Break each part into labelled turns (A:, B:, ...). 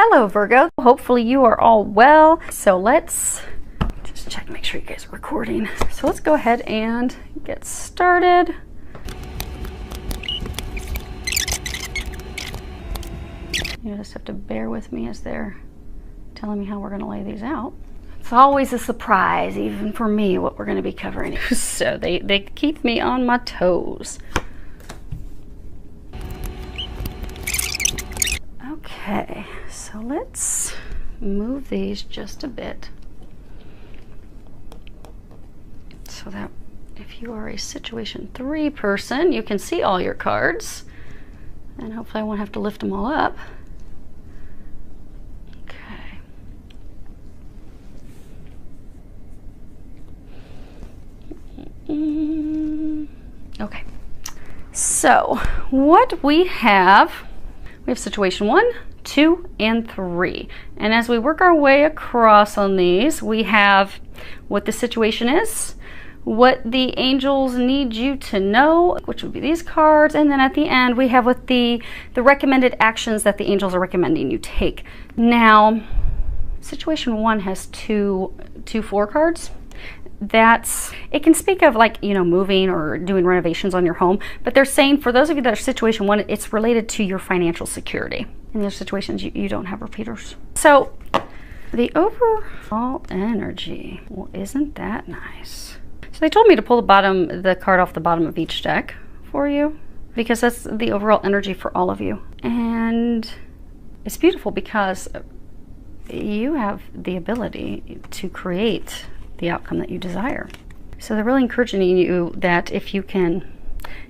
A: Hello Virgo, hopefully you are all well. So let's just check, make sure you guys are recording. So let's go ahead and get started. You just have to bear with me as they're telling me how we're going to lay these out. It's always a surprise, even for me, what we're going to be covering. So they keep me on my toes. Okay, so let's move these just a bit so that if you are a situation 3 person, you can see all your cards, and hopefully I won't have to lift them all up. Okay. Okay, so what we have situation 1, 2, and 3. And as we work our way across on these, we have what the situation is, what the angels need you to know, which would be these cards, and then at the end we have what the recommended actions that the angels are recommending you take. Now, situation 1 has two 4 cards. It can speak of, like, you know, moving or doing renovations on your home, but they're saying for those of you that are situation 1, it's related to your financial security. In those situations, you don't have repeaters. So the overall energy, well, isn't that nice? So they told me to pull the card off the bottom of each deck for you, because that's the overall energy for all of you. And it's beautiful because you have the ability to create the outcome that you desire. So they're really encouraging you that if you can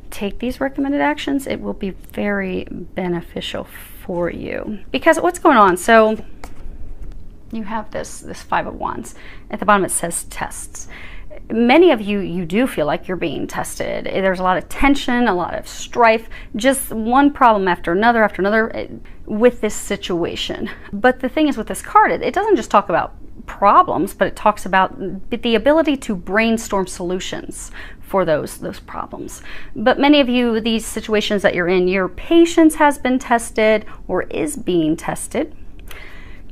A: take these recommended actions, it will be very beneficial for you. Because what's going on? So you have this 5 of Wands. At the bottom it says tests. Many of you do feel like you're being tested. There's a lot of tension, a lot of strife, just one problem after another with this situation. But the thing is with this card, it doesn't just talk about problems, but it talks about the ability to brainstorm solutions for those problems. But many of you, these situations that you're in, your patience has been tested or is being tested.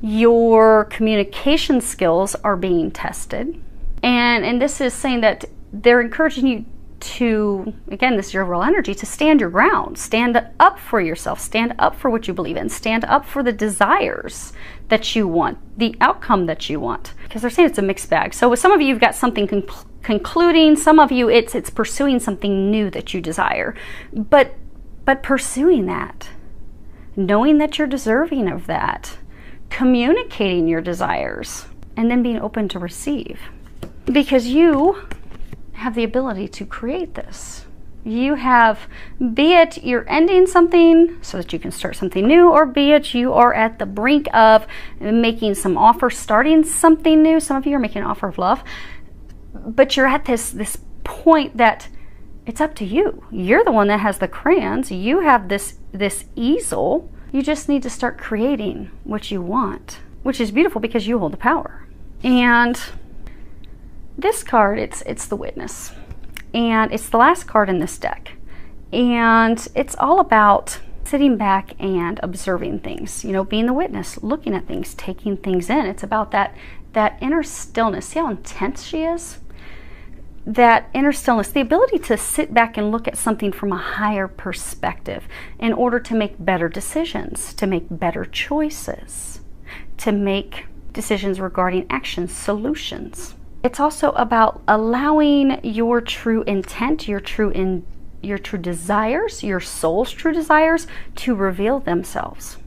A: Your communication skills are being tested. And this is saying that they're encouraging you to, again, this is your overall energy, to stand your ground, stand up for yourself, stand up for what you believe in, stand up for the desires that you want, the outcome that you want. Because they're saying it's a mixed bag. So with some of you, you've got something concluding, some of you, it's pursuing something new that you desire. But pursuing that, knowing that you're deserving of that, communicating your desires, and then being open to receive. Because you have the ability to create this. You have, be it you're ending something so that you can start something new, or be it you are at the brink of making some offer, starting something new. Some of you are making an offer of love, but you're at this point that it's up to you. You're the one that has the crayons. You have this easel. You just need to start creating what you want, which is beautiful because you hold the power. And this card, it's the Witness, and it's the last card in this deck, and it's all about sitting back and observing things, you know, being the witness, looking at things, taking things in. It's about that inner stillness. See how intense she is? That inner stillness, the ability to sit back and look at something from a higher perspective in order to make better decisions, to make better choices, to make decisions regarding actions, solutions. It's also about allowing your true intent, your true desires, your soul's true desires to reveal themselves.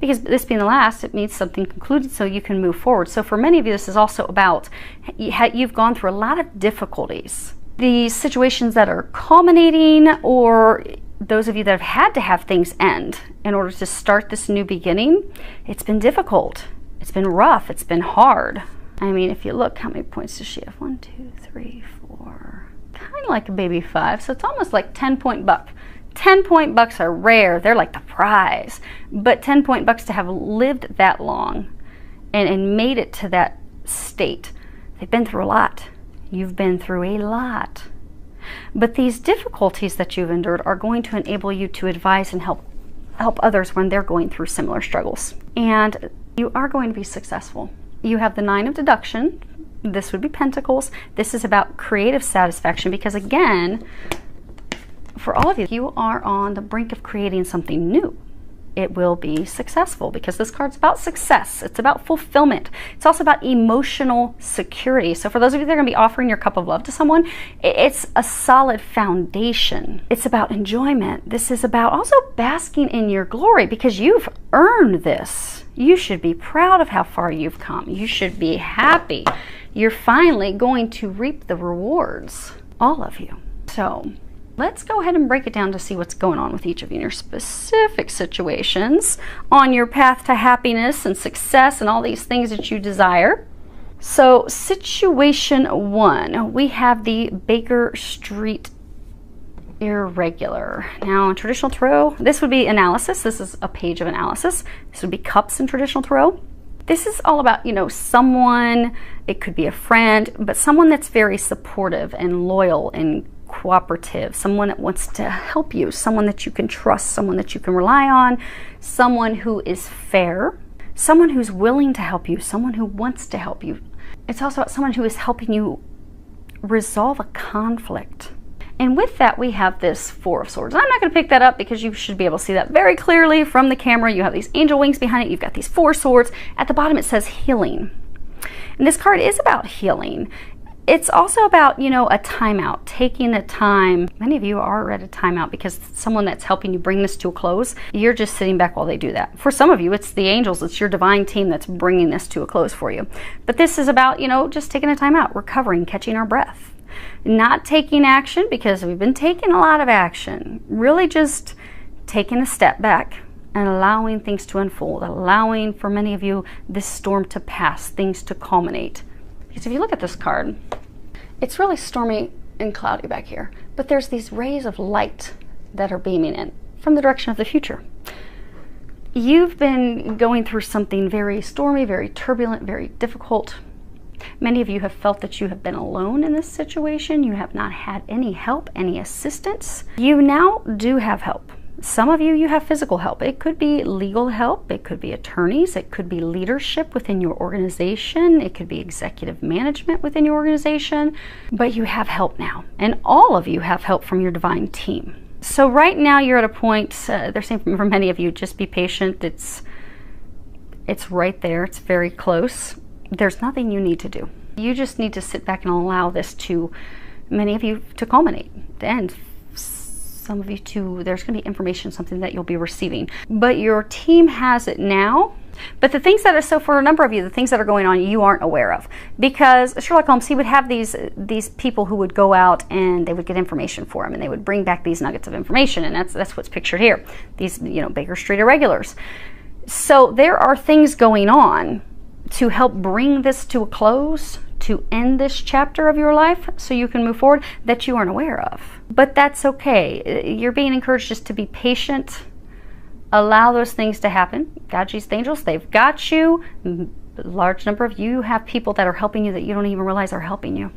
A: Because this being the last, it means something concluded so you can move forward. So for many of you, this is also about, you've gone through a lot of difficulties. These situations that are culminating, or those of you that have had to have things end in order to start this new beginning, it's been difficult. It's been rough. It's been hard. I mean, if you look, how many points does she have? 1, 2, 3, 4. Kind of like a baby 5. So it's almost like 10-point buck. 10-point bucks are rare. They're like the prize. But 10-point bucks, to have lived that long and made it to that state, they've been through a lot. You've been through a lot. But these difficulties that you've endured are going to enable you to advise and help others when they're going through similar struggles. And You are going to be successful. You have the 9 of deduction. This would be Pentacles. This is about creative satisfaction because, again, for all of you, you are on the brink of creating something new. It will be successful because this card's about success. It's about fulfillment. It's also about emotional security. So for those of you that are going to be offering your cup of love to someone, it's a solid foundation. It's about enjoyment. This is about also basking in your glory because you've earned this. You should be proud of how far you've come. You should be happy. You're finally going to reap the rewards, all of you. So let's go ahead and break it down to see what's going on with each of you in your specific situations on your path to happiness and success and all these things that you desire. So situation 1, we have the Baker Street Irregular. Now in traditional tarot, this would be analysis. This is a page of analysis. This would be cups in traditional tarot. This is all about, you know, someone, it could be a friend, but someone that's very supportive and loyal and cooperative, someone that wants to help you, someone that you can trust, someone that you can rely on, someone who is fair, someone who's willing to help you, someone who wants to help you. It's also about someone who is helping you resolve a conflict. And with that, we have this 4 of Swords. I'm not going to pick that up because you should be able to see that very clearly from the camera. You have these angel wings behind it. You've got these 4 swords. At the bottom, it says healing. And this card is about healing. It's also about, you know, a timeout, taking the time. Many of you are at a timeout because someone that's helping you bring this to a close, you're just sitting back while they do that. For some of you, it's the angels, it's your divine team that's bringing this to a close for you. But this is about, you know, just taking a timeout, recovering, catching our breath. Not taking action because we've been taking a lot of action. Really just taking a step back and allowing things to unfold, allowing, for many of you, this storm to pass, things to culminate. Because if you look at this card, it's really stormy and cloudy back here, but there's these rays of light that are beaming in from the direction of the future. You've been going through something very stormy, very turbulent, very difficult. Many of you have felt that you have been alone in this situation. You have not had any help, any assistance. You now do have help. Some of you have physical help. It could be legal help. It could be attorneys. It could be leadership within your organization. It could be executive management within your organization. But you have help now. And all of you have help from your divine team. So right now you're at a point, they're saying for many of you, just be patient. It's right there. It's very close. There's nothing you need to do. You just need to sit back and allow this to, many of you, to culminate, to end. Some of you too, there's going to be information, something that you'll be receiving. But your team has it now. But the things that are, so for a number of you, the things that are going on, you aren't aware of. Because Sherlock Holmes, he would have these people who would go out and they would get information for him and they would bring back these nuggets of information. And that's what's pictured here. These, you know, Baker Street Irregulars. So there are things going on to help bring this to a close, to end this chapter of your life so you can move forward, that you aren't aware of. But that's okay. You're being encouraged just to be patient. Allow those things to happen. God, Jesus, angels, they've got you. A large number of you have people that are helping you that you don't even realize are helping you.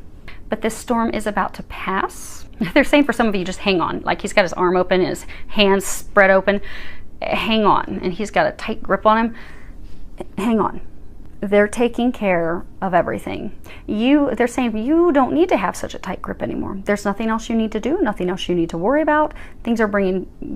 A: But this storm is about to pass. They're saying for some of you, just hang on. Like he's got his arm open, his hands spread open. Hang on. And he's got a tight grip on him. Hang on. They're taking care of everything. They're saying you don't need to have such a tight grip anymore. There's nothing else you need to do, nothing else you need to worry about. Things are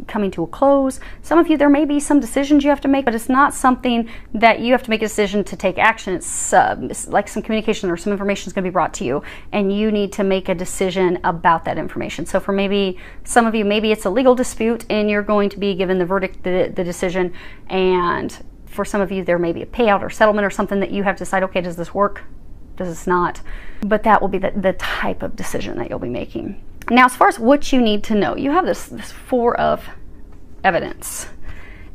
A: coming to a close. Some of you, there may be some decisions you have to make, but it's not something that you have to make a decision to take action. It's like some communication or some information is going to be brought to you, and you need to make a decision about that information. So for maybe some of you, maybe it's a legal dispute, and you're going to be given the verdict, the decision, and for some of you, there may be a payout or settlement or something that you have to decide, okay, does this work? Does this not? But that will be the type of decision that you'll be making. Now, as far as what you need to know, you have this 4 of evidence.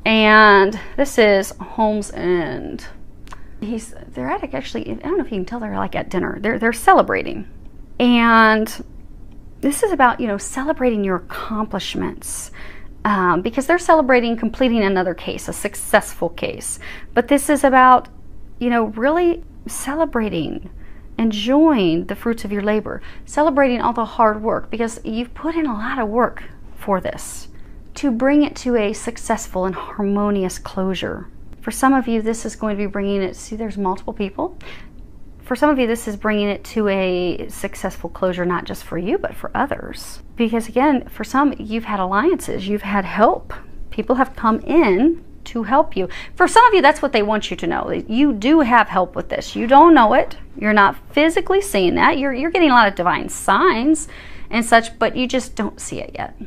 A: And this is Holmes and they're at, actually, I don't know if you can tell, they're like at dinner. They're celebrating. And this is about, you know, celebrating your accomplishments. Because they're celebrating completing another case, a successful case. But this is about, you know, really celebrating, enjoying the fruits of your labor, celebrating all the hard work, because you've put in a lot of work for this to bring it to a successful and harmonious closure. For some of you, this is going to be bringing it, see, there's multiple people. For some of you, this is bringing it to a successful closure, not just for you, but for others. Because again, for some, you've had alliances, you've had help. People have come in to help you. For some of you, that's what they want you to know. You do have help with this. You don't know it. You're not physically seeing that. You're getting a lot of divine signs and such, but you just don't see it yet.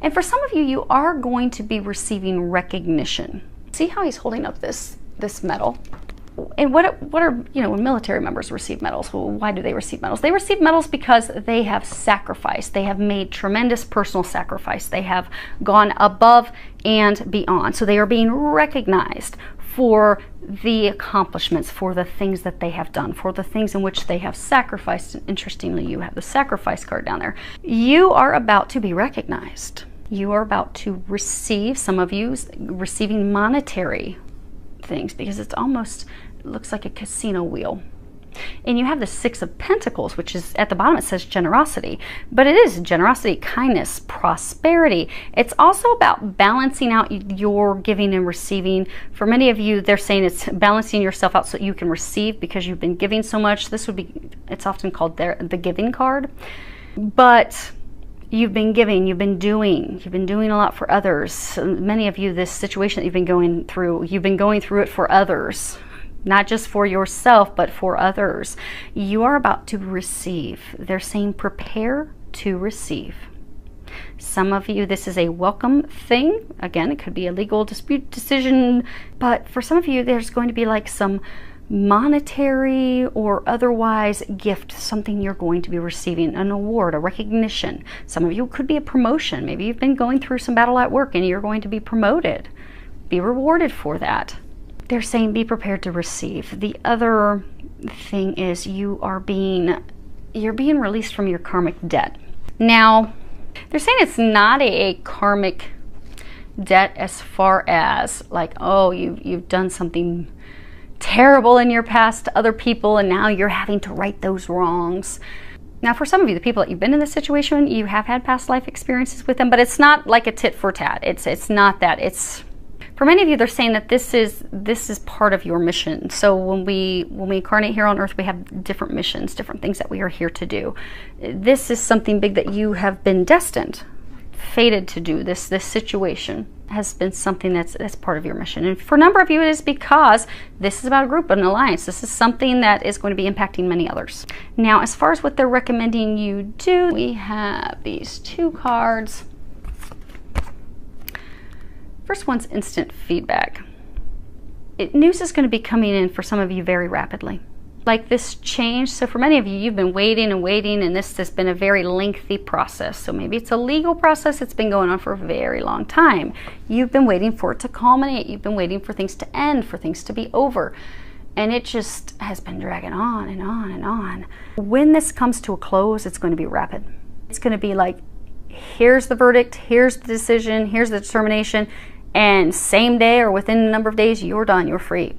A: And for some of you, you are going to be receiving recognition. See how he's holding up this medal? And what are, you know, when military members receive medals, well, why do they receive medals? They receive medals because they have sacrificed. They have made tremendous personal sacrifice. They have gone above and beyond. So they are being recognized for the accomplishments, for the things that they have done, for the things in which they have sacrificed. And interestingly, you have the sacrifice card down there. You are about to be recognized. You are about to receive, some of you receiving monetary things, because it's almost looks like a casino wheel. And you have the Six of Pentacles, which is at the bottom, it says generosity, but it is generosity, kindness, prosperity. It's also about balancing out your giving and receiving. For many of you, they're saying it's balancing yourself out so you can receive, because you've been giving so much. This would be, it's often called the giving card, but you've been giving, you've been doing a lot for others. Many of you, this situation that you've been going through it for others, not just for yourself, but for others. You are about to receive. They're saying prepare to receive. Some of you, this is a welcome thing. Again, it could be a legal dispute decision, but for some of you, there's going to be like some monetary or otherwise gift, something you're going to be receiving, an award, a recognition. Some of you could be a promotion. Maybe you've been going through some battle at work and you're going to be promoted. Be rewarded for that. They're saying be prepared to receive. The other thing is you're being released from your karmic debt. Now, they're saying it's not a karmic debt as far as like, oh, you've done something terrible in your past to other people and now you're having to right those wrongs. Now, for some of you, the people that you've been in this situation, you have had past life experiences with them, but it's not like a tit for tat. It's not that. It's, for many of you, they're saying that this is part of your mission. So when we incarnate here on earth, we have different missions, different things that we are here to do. This is something big that you have been destined, fated to do. This situation has been something that's part of your mission. And for a number of you, it is because this is about a group, an alliance. This is something that is going to be impacting many others. Now, as far as what they're recommending you do, we have these two cards. First one's instant feedback. News is going to be coming in for some of you very rapidly. Like this change. So for many of you, you've been waiting and waiting, and this has been a very lengthy process. So maybe it's a legal process that's been going on for a very long time. You've been waiting for it to culminate. You've been waiting for things to end, for things to be over. And it just has been dragging on and on and on. When this comes to a close, it's going to be rapid. It's going to be like, here's the verdict, here's the decision, here's the determination, and same day or within a number of days, you're done, you're free.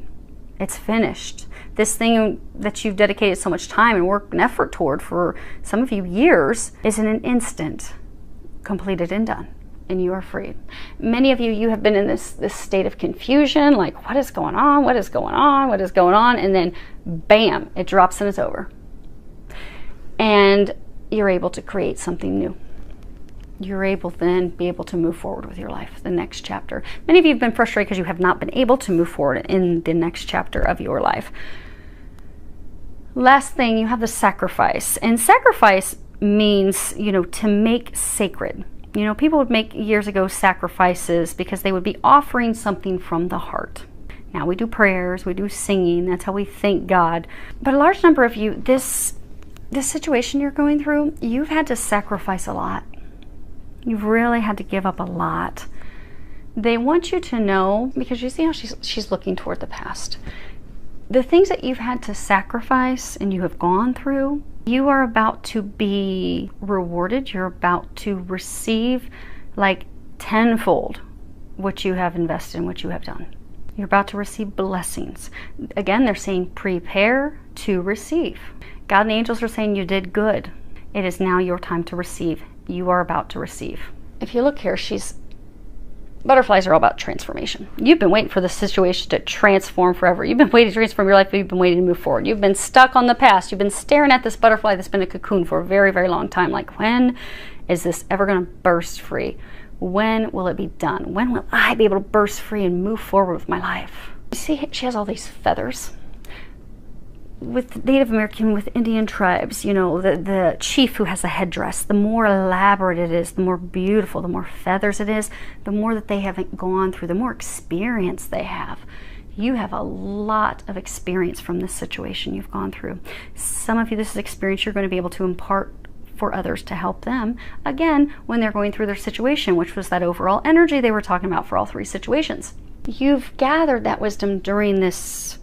A: It's finished. This thing that you've dedicated so much time and work and effort toward for some of you years is in an instant completed and done, and you are free. Many of you, you have been in this state of confusion, like what is going on, what is going on, what is going on, and then bam, it drops and it's over. And you're able to create something new. You're able to then be able to move forward with your life, the next chapter. Many of you have been frustrated because you have not been able to move forward in the next chapter of your life. Last thing, you have the sacrifice. And sacrifice means, to make sacred. People would make years ago sacrifices because they would be offering something from the heart. Now we do prayers, we do singing, that's how we thank God. But a large number of you, this situation you're going through, you've had to sacrifice a lot. You've really had to give up a lot. They want you to know, because you see how she's looking toward the past. The things that you've had to sacrifice and you have gone through, you are about to be rewarded. You're about to receive like tenfold what you have invested in, what you have done. You're about to receive blessings. Again, they're saying prepare to receive. God and the angels are saying you did good. It is now your time to receive. You are about to receive. If you look here, she's Butterflies are all about transformation. You've been waiting for the situation to transform forever. You've been waiting to transform your life, but you've been waiting to move forward. You've been stuck on the past. You've been staring at this butterfly that's been a cocoon for a very, very long time. Like, when is this ever going to burst free? When will it be done? When will I be able to burst free and move forward with my life? You see, she has all these feathers. With Native American, with Indian tribes, you know, the chief who has a headdress, the more elaborate it is, the more beautiful, the more feathers it is, the more that they haven't gone through, the more experience they have. You have a lot of experience from this situation you've gone through. Some of you, this is experience you're going to be able to impart for others to help them, again, when they're going through their situation, which was that overall energy they were talking about for all three situations. You've gathered that wisdom during this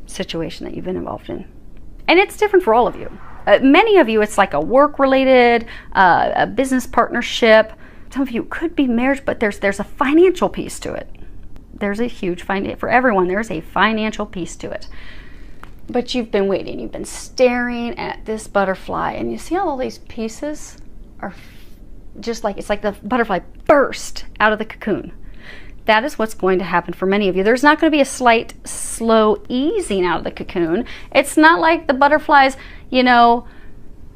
A: situation that you've been involved in. And it's different for all of you. Many of you, it's like a work-related, a business partnership. Some of you could be marriage, but there's a financial piece to it. There's a huge for everyone, there's a financial piece to it. But you've been waiting, you've been staring at this butterfly, and you see how all these pieces are just like, it's like the butterfly burst out of the cocoon. That is what's going to happen for many of you. There's not going to be a slight, slow easing out of the cocoon. It's not like the butterflies, you know,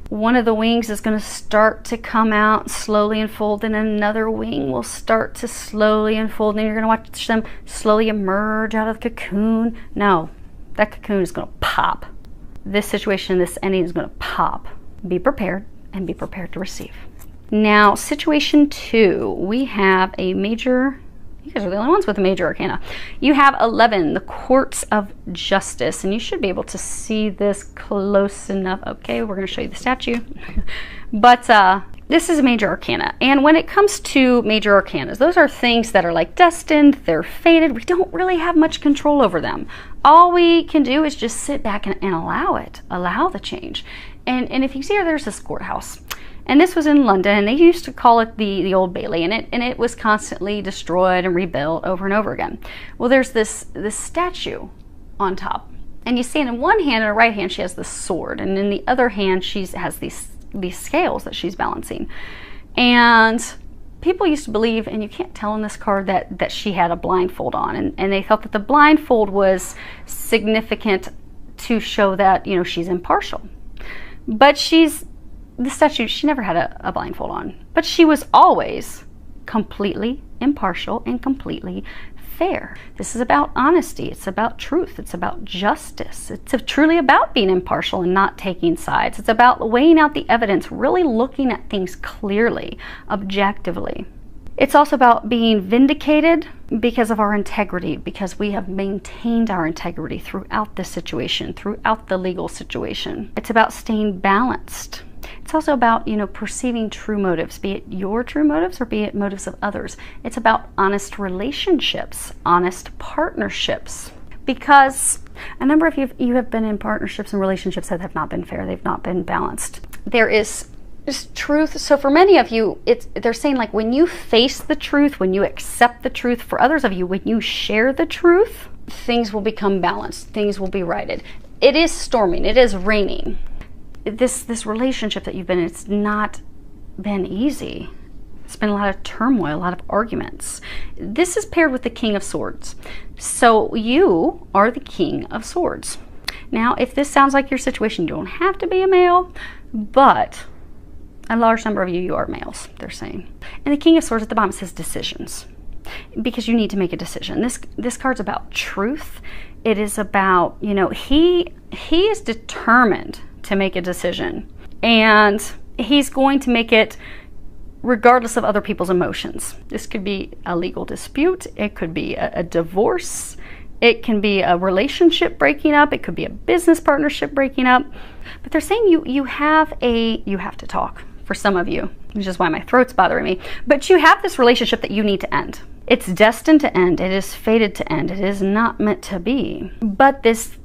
A: one of the wings is going to start to come out, slowly unfold, and another wing will start to slowly unfold, and you're going to watch them slowly emerge out of the cocoon. No, that cocoon is going to pop. This situation, this ending is going to pop. Be prepared, and be prepared to receive. Now, situation 2, we have a major... You guys are the only ones with a major arcana. You have 11, the Courts of Justice, and you should be able to see this close enough. Okay, we're going to show you the statue. But this is a major arcana. And when it comes to major arcanas, those are things that are like destined, they're fated. We don't really have much control over them. All we can do is just sit back and allow it, allow the change. And if you see here, there's this courthouse. And this was in London, and they used to call it the Old Bailey, and it was constantly destroyed and rebuilt over and over again. Well, there's this statue on top, and you see in one hand, in her right hand, she has the sword, and in the other hand, she has these scales that she's balancing. And people used to believe, and you can't tell in this card, that she had a blindfold on, and they thought that the blindfold was significant to show that, you know, she's impartial. But the statue, she never had a blindfold on, but she was always completely impartial and completely fair. This is about honesty. It's about truth. It's about justice. It's truly about being impartial and not taking sides. It's about weighing out the evidence, really looking at things clearly, objectively. It's also about being vindicated because of our integrity, because we have maintained our integrity throughout this situation, throughout the legal situation. It's about staying balanced. It's also about, you know, perceiving true motives, be it your true motives or be it motives of others. It's about honest relationships, honest partnerships, because a number of you have been in partnerships and relationships that have not been fair. They've not been balanced. There is truth. So for many of you, they're saying, like, when you face the truth, when you accept the truth, for others of you, when you share the truth, things will become balanced. Things will be righted. It is storming. It is raining. This relationship that you've been in, it's not been easy. It's been a lot of turmoil, a lot of arguments. This is paired with the King of Swords. So you are the King of Swords. Now, if this sounds like your situation, you don't have to be a male, but a large number of you are males, they're saying. And the King of Swords at the bottom says decisions, because you need to make a decision. This card's about truth. It is about, you know, he is determined to make a decision, and he's going to make it regardless of other people's emotions. This could be a legal dispute, it could be a divorce, it can be a relationship breaking up, it could be a business partnership breaking up. But they're saying you have to talk, for some of you, which is why my throat's bothering me. But you have this relationship that you need to end. It's destined to end, it is fated to end, it is not meant to be. But this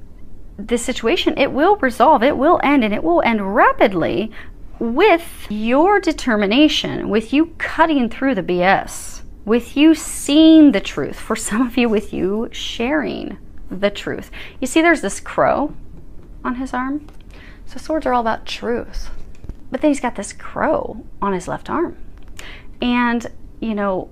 A: situation, it will resolve, it will end, and it will end rapidly with your determination, with you cutting through the BS, with you seeing the truth, for some of you, with you sharing the truth. You see there's this crow on his arm. So swords are all about truth. But then he's got this crow on his left arm. And, you know,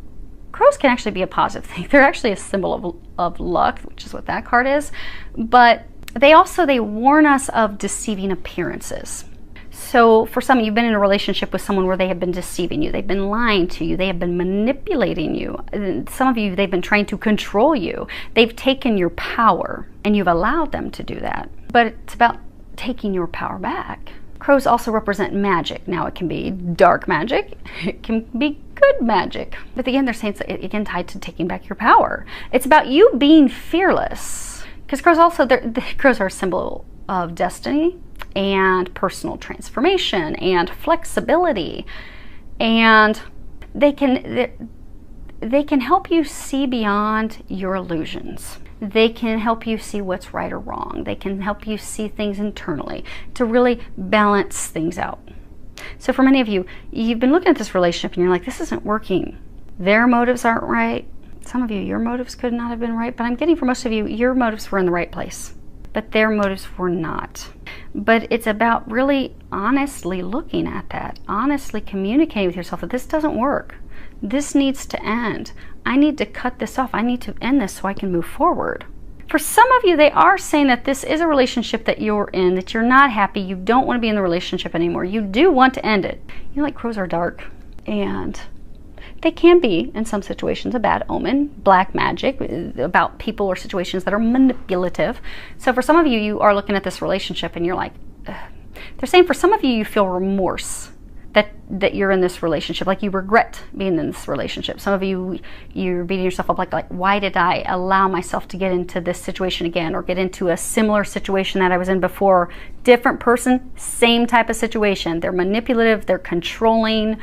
A: crows can actually be a positive thing. They're actually a symbol of luck, which is what that card is. But they warn us of deceiving appearances. So for some, you've been in a relationship with someone where they have been deceiving you. They've been lying to you. They have been manipulating you. And some of you, they've been trying to control you. They've taken your power, and you've allowed them to do that. But it's about taking your power back. Crows also represent magic. Now, it can be dark magic. It can be good magic. But again, they're saying it's again tied to taking back your power. It's about you being fearless. Because crows also, the crows are a symbol of destiny and personal transformation and flexibility, and they can help you see beyond your illusions. They can help you see what's right or wrong. They can help you see things internally to really balance things out. So for many of you, you've been looking at this relationship and you're like, this isn't working. Their motives aren't right. Some of you, your motives could not have been right, but I'm getting for most of you, your motives were in the right place, but their motives were not. But it's about really honestly looking at that, honestly communicating with yourself that this doesn't work. This needs to end. I need to cut this off. I need to end this so I can move forward. For some of you, they are saying that this is a relationship that you're in, that you're not happy, you don't want to be in the relationship anymore. You do want to end it. You know, like crows are dark, and they can be, in some situations, a bad omen, black magic, about people or situations that are manipulative. So for some of you, you are looking at this relationship and you're like, ugh. They're saying for some of you, you feel remorse that you're in this relationship, like you regret being in this relationship. Some of you, you're beating yourself up like, why did I allow myself to get into this situation again, or get into a similar situation that I was in before? Different person, same type of situation. They're manipulative, they're controlling,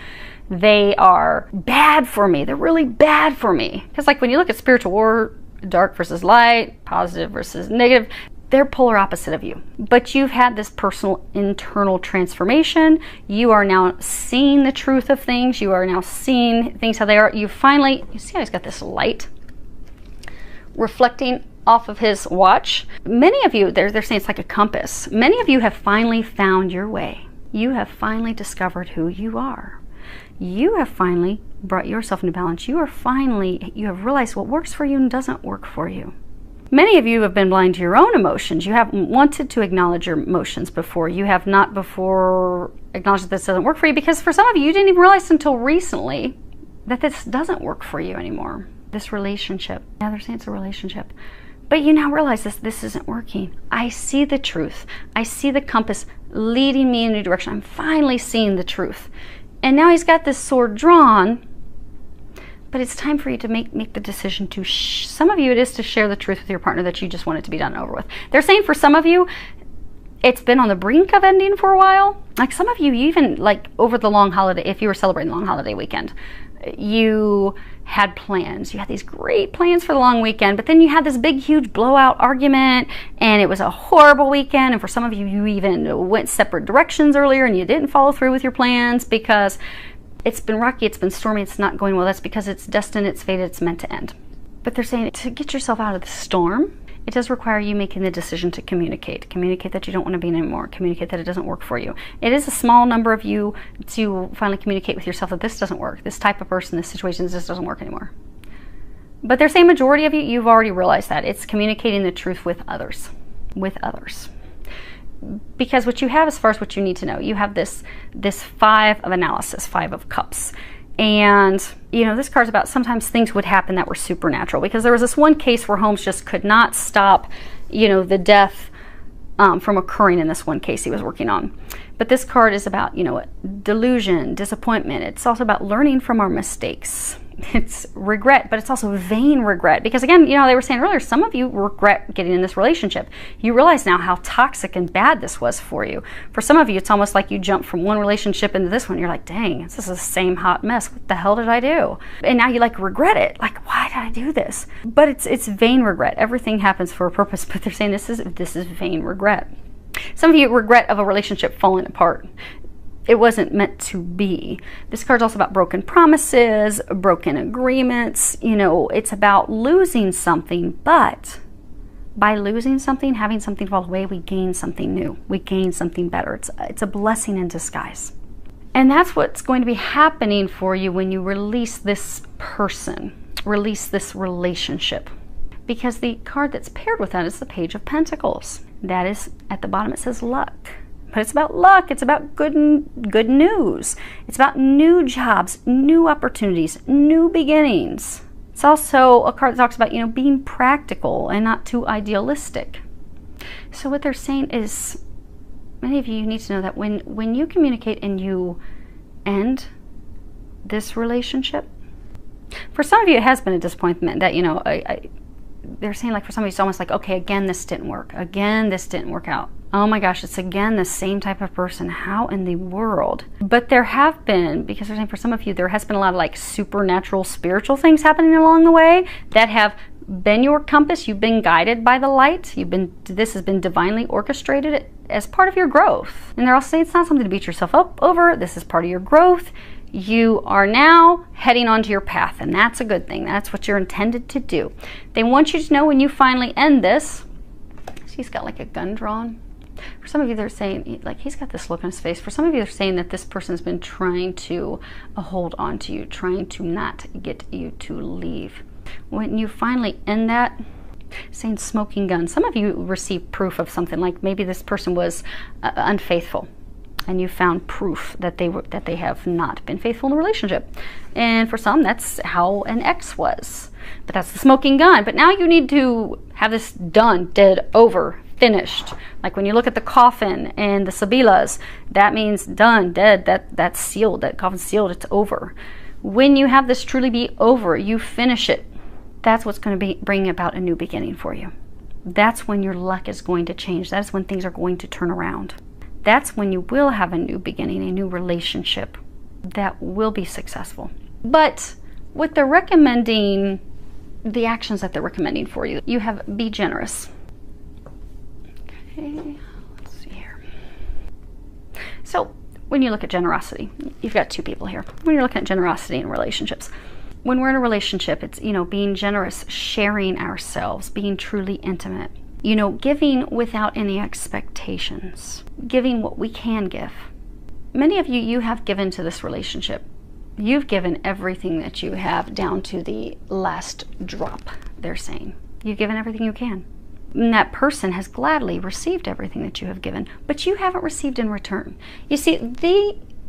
A: they are bad for me. They're really bad for me. Because like when you look at spiritual war, dark versus light, positive versus negative, they're polar opposite of you. But you've had this personal internal transformation. You are now seeing the truth of things. You are now seeing things how they are. You see how he's got this light reflecting off of his watch. Many of you, they're saying it's like a compass. Many of you have finally found your way. You have finally discovered who you are. You have finally brought yourself into balance. You have realized what works for you and doesn't work for you. Many of you have been blind to your own emotions. You haven't wanted to acknowledge your emotions before. You have not before acknowledged that this doesn't work for you, because for some of you, you didn't even realize until recently that this doesn't work for you anymore. This relationship. Yeah, they're saying it's a relationship. But you now realize this isn't working. I see the truth. I see the compass leading me in a new direction. I'm finally seeing the truth. And now he's got this sword drawn, but it's time for you to make the decision to, some of you it is to share the truth with your partner that you just want it to be done and over with. They're saying for some of you, it's been on the brink of ending for a while. Like some of you even like over the long holiday, if you were celebrating the long holiday weekend, you had plans. You had these great plans for the long weekend, but then you had this big, huge blowout argument, and it was a horrible weekend. And for some of you, you even went separate directions earlier, and you didn't follow through with your plans because it's been rocky, it's been stormy, it's not going well. That's because it's destined, it's fated, it's meant to end. But they're saying to get yourself out of the storm, it does require you making the decision to communicate. Communicate that you don't want to be anymore. Communicate that it doesn't work for you. It is a small number of you to finally communicate with yourself that this doesn't work. This type of person, this situation, this doesn't work anymore. But they're saying majority of you, you've already realized that. It's communicating the truth with others. With others. Because what you have as far as what you need to know, you have this five of analysis, 5 of cups. And, you know, this card's about sometimes things would happen that were supernatural, because there was this one case where Holmes just could not stop, you know, the death from occurring in this one case he was working on. But this card is about, you know, delusion, disappointment. It's also about learning from our mistakes. It's regret, but it's also vain regret. Because again, you know, they were saying earlier, some of you regret getting in this relationship. You realize now how toxic and bad this was for you. For some of you, it's almost like you jumped from one relationship into this one. You're like, dang, this is the same hot mess. What the hell did I do? And now you like regret it. Like, why did I do this? But it's vain regret. Everything happens for a purpose, but they're saying this is vain regret. Some of you regret of a relationship falling apart. It wasn't meant to be. This card's also about broken promises, broken agreements. You know, it's about losing something, but by losing something, having something fall away, we gain something new. We gain something better. It's a blessing in disguise. And that's what's going to be happening for you when you release this person. release this relationship. Because the card that's paired with that is the Page of Pentacles. That is, at the bottom it says luck. But it's about luck, it's about good news. It's about new jobs, new opportunities, new beginnings. It's also a card that talks about, being practical and not too idealistic. So what they're saying is, many of you need to know that when you communicate and you end this relationship, for some of you it has been a disappointment that, they're saying, like, for somebody it's almost like, okay, again this didn't work. Again this didn't work out. Oh my gosh, it's again the same type of person. How in the world? But there have been, because they're saying for some of you, there has been a lot of like supernatural, spiritual things happening along the way that have been your compass. You've been guided by the light. This has been divinely orchestrated as part of your growth. And they're also saying it's not something to beat yourself up over. This is part of your growth. You are now heading onto your path, and that's a good thing. That's what you're intended to do. They want you to know when you finally end this, he's got like a gun drawn. For some of you, they're saying, like, he's got this look on his face. For some of you, they're saying that this person's been trying to hold on to you, trying to not get you to leave. When you finally end that, saying smoking gun, some of you receive proof of something, like maybe this person was unfaithful, and you found proof that they have not been faithful in a relationship. And for some, that's how an ex was. But that's the smoking gun. But now you need to have this done, dead, over, finished. Like when you look at the coffin and the Sibilas, that means done, dead, that's sealed, that coffin's sealed, it's over. When you have this truly be over, you finish it. That's what's going to bring about a new beginning for you. That's when your luck is going to change. That's when things are going to turn around. That's when you will have a new beginning, a new relationship that will be successful. But what they're recommending, the actions that they're recommending for you, you have be generous. Okay, let's see here. So when you look at generosity, you've got two people here. When you're looking at generosity in relationships, when we're in a relationship, it's, being generous, sharing ourselves, being truly intimate. Giving without any expectations, giving what we can give. Many of you have given to this relationship. You've given everything that you have down to the last drop, they're saying. You've given everything you can. And that person has gladly received everything that you have given, but you haven't received in return. You see,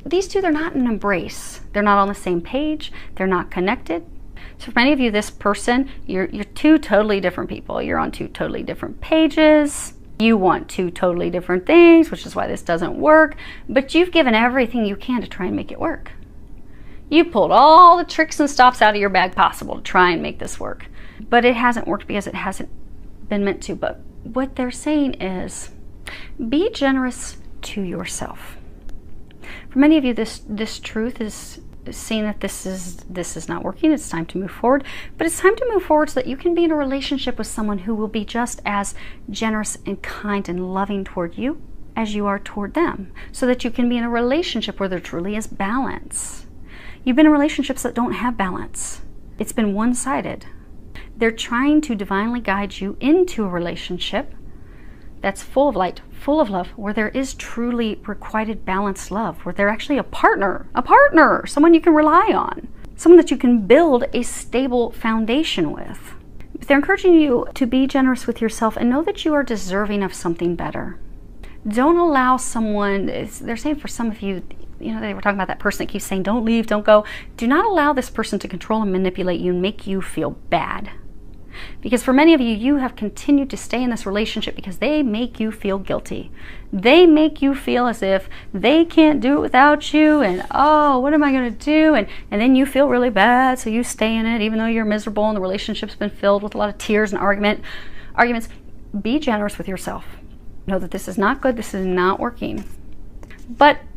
A: these two, they're not in an embrace. They're not on the same page. They're not connected. So for many of you, this person, you're two totally different people. You're on two totally different pages. You want two totally different things, which is why this doesn't work. But you've given everything you can to try and make it work. You pulled all the tricks and stops out of your bag possible to try and make this work. But it hasn't worked because it hasn't been meant to. But what they're saying is, be generous to yourself. For many of you, this truth is seeing that this is not working. It's time to move forward. But it's time to move forward so that you can be in a relationship with someone who will be just as generous and kind and loving toward you as you are toward them, so that you can be in a relationship where there truly is balance. You've been in relationships that don't have balance. It's been one-sided. They're trying to divinely guide you into a relationship that's full of light, full of love, where there is truly requited balanced love, where they're actually a partner, someone you can rely on, someone that you can build a stable foundation with. They're encouraging you to be generous with yourself and know that you are deserving of something better. Don't allow someone, they're saying for some of you, they were talking about that person that keeps saying, don't leave, don't go. Do not allow this person to control and manipulate you and make you feel bad. Because for many of you, you have continued to stay in this relationship because they make you feel guilty. They make you feel as if they can't do it without you, and oh, what am I going to do? And then you feel really bad, so you stay in it even though you're miserable and the relationship's been filled with a lot of tears and arguments. Be generous with yourself. Know that this is not good, this is not working.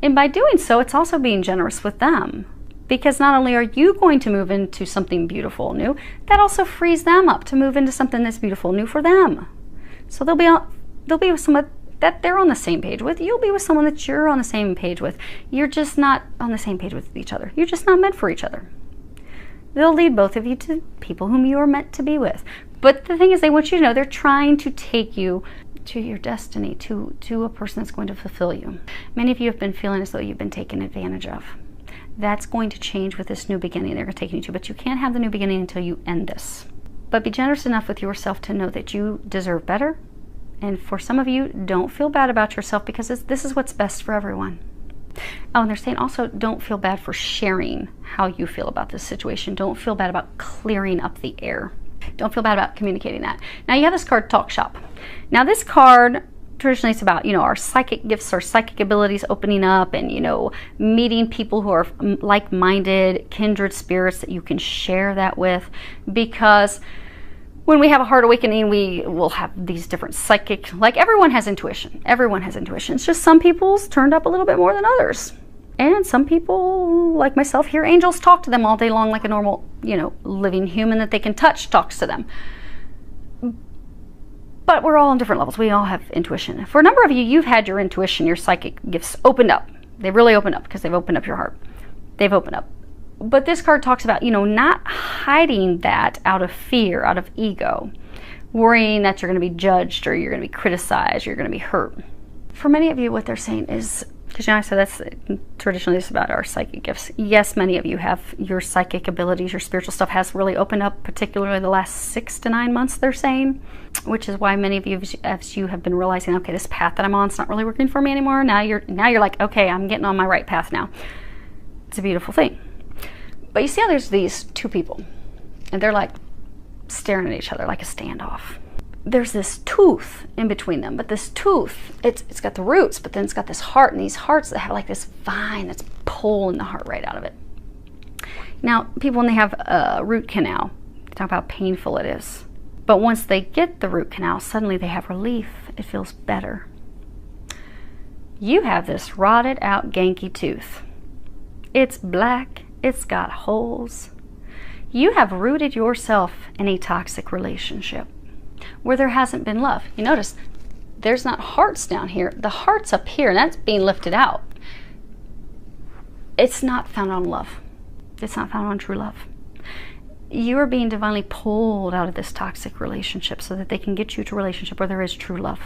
A: And by doing so, it's also being generous with them. Because not only are you going to move into something beautiful new, that also frees them up to move into something that's beautiful new for them. So they'll be with someone that they're on the same page with. You'll be with someone that you're on the same page with. You're just not on the same page with each other. You're just not meant for each other. They'll lead both of you to people whom you are meant to be with. But the thing is, they want you to know they're trying to take you to your destiny, to a person that's going to fulfill you. Many of you have been feeling as though you've been taken advantage of. That's going to change with this new beginning they're taking you to, but you can't have the new beginning until you end this. But be generous enough with yourself to know that you deserve better. And for some of you, don't feel bad about yourself, because this is what's best for everyone. Oh, and they're saying also, don't feel bad for sharing how you feel about this situation. Don't feel bad about clearing up the air. Don't feel bad about communicating that. Now you have this card, Talk Shop. Now this card, traditionally it's about, our psychic gifts, our psychic abilities opening up, and, meeting people who are like-minded, kindred spirits that you can share that with. Because when we have a heart awakening, we will have these different psychic, like everyone has intuition. Everyone has intuition. It's just some people's turned up a little bit more than others. And some people, like myself, hear angels talk to them all day long like a normal, living human that they can touch talks to them. But we're all on different levels. We all have intuition. For a number of you, you've had your intuition, your psychic gifts opened up. They've really opened up because they've opened up your heart. They've opened up. But this card talks about, not hiding that out of fear, out of ego, worrying that you're going to be judged or you're going to be criticized, or you're going to be hurt. For many of you, what they're saying is, because I said that's traditionally it's about our psychic gifts. Yes, many of you have your psychic abilities, your spiritual stuff has really opened up, particularly the last 6 to 9 months, they're saying, which is why many of you, as you have been realizing, okay, this path that I'm on, it's not really working for me anymore. Now you're like, okay, I'm getting on my right path now. It's a beautiful thing. But you see how there's these two people, and they're like staring at each other like a standoff. There's this tooth in between them, but this tooth, it's got the roots, but then it's got this heart, and these hearts that have like this vine that's pulling the heart right out of it. Now, people, when they have a root canal, they talk about how painful it is. But once they get the root canal, suddenly they have relief. It feels better. You have this rotted out, ganky tooth. It's black. It's got holes. You have rooted yourself in a toxic relationship where there hasn't been love. You notice there's not hearts down here. The heart's up here, and that's being lifted out. It's not found on love. It's not found on true love. You are being divinely pulled out of this toxic relationship so that they can get you to a relationship where there is true love.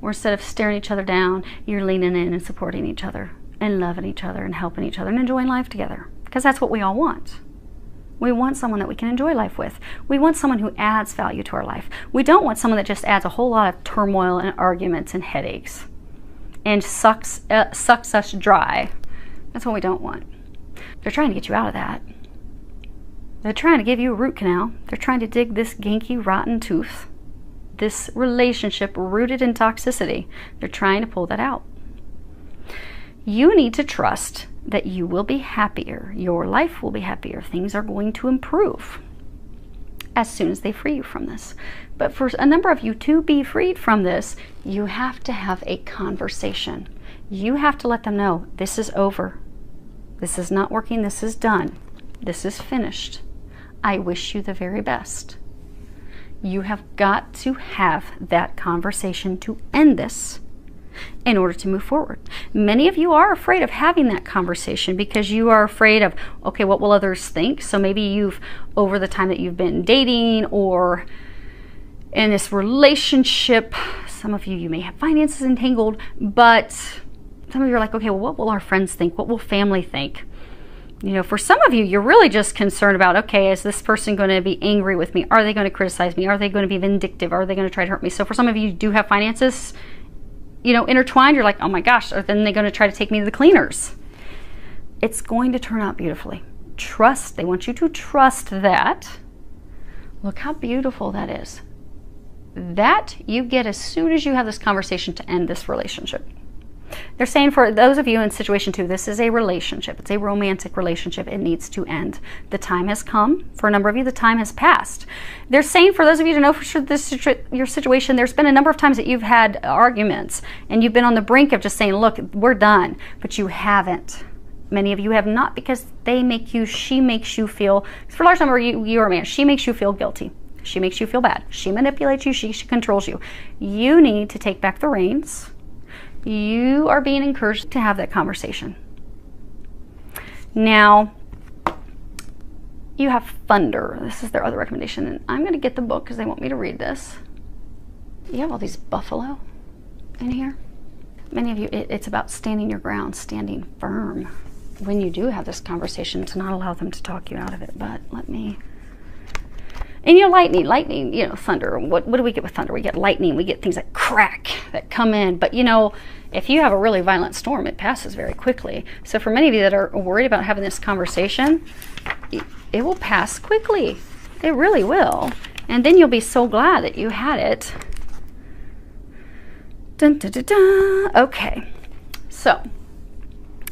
A: Or instead of staring each other down, you're leaning in and supporting each other and loving each other and helping each other and enjoying life together. Because that's what we all want. We want someone that we can enjoy life with. We want someone who adds value to our life. We don't want someone that just adds a whole lot of turmoil and arguments and headaches and sucks us dry. That's what we don't want. They're trying to get you out of that. They're trying to give you a root canal. They're trying to dig this ganky, rotten tooth, this relationship rooted in toxicity. They're trying to pull that out. You need to trust that you will be happier. Your life will be happier. Things are going to improve as soon as they free you from this. But for a number of you to be freed from this, you have to have a conversation. You have to let them know this is over. This is not working. This is done. This is finished. I wish you the very best. You have got to have that conversation to end this in order to move forward. Many of you are afraid of having that conversation because you are afraid of, okay, what will others think? So maybe you've, over the time that you've been dating or in this relationship, some of you may have finances entangled, but some of you are like, okay, well, what will our friends think? What will family think? For some of you, you're really just concerned about, okay, is this person going to be angry with me? Are they going to criticize me? Are they going to be vindictive? Are they going to try to hurt me? So for some of you who do have finances, intertwined, you're like, oh my gosh, are then they going to try to take me to the cleaners? It's going to turn out beautifully. Trust. They want you to trust that. Look how beautiful that is. That you get as soon as you have this conversation to end this relationship. They're saying for those of you in situation 2, this is a relationship. It's a romantic relationship. It needs to end. The time has come. For a number of you, the time has passed. They're saying for those of you to know for sure your situation, there's been a number of times that you've had arguments and you've been on the brink of just saying, look, we're done, but you haven't. Many of you have not because she makes you feel, for a large number of you, you're a man, she makes you feel guilty. She makes you feel bad. She manipulates you. She controls you. You need to take back the reins. You are being encouraged to have that conversation. Now, you have thunder. This is their other recommendation. And I'm going to get the book because they want me to read this. You have all these buffalo in here. Many of you, it's about standing your ground, standing firm. when you do have this conversation, to not allow them to talk you out of it. But let me... And lightning, thunder. What do we get with thunder? We get lightning. We get things that crack, that come in. But, if you have a really violent storm, it passes very quickly. So for many of you that are worried about having this conversation, it will pass quickly. It really will. And then you'll be so glad that you had it. Dun, dun, dun, dun. Okay. So,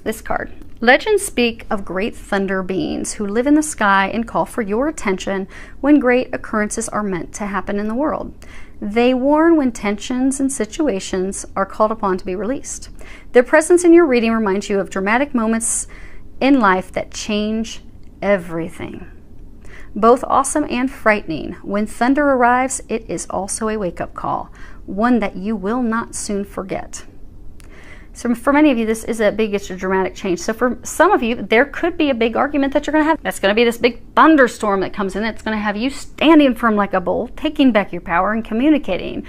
A: this card. Legends speak of great thunder beings who live in the sky and call for your attention when great occurrences are meant to happen in the world. They warn when tensions and situations are called upon to be released. Their presence in your reading reminds you of dramatic moments in life that change everything. Both awesome and frightening. When thunder arrives, it is also a wake-up call, one that you will not soon forget. So for many of you, this is it's a dramatic change. So for some of you, there could be a big argument that you're going to have. That's going to be this big thunderstorm that comes in. That's going to have you standing firm like a bull, taking back your power and communicating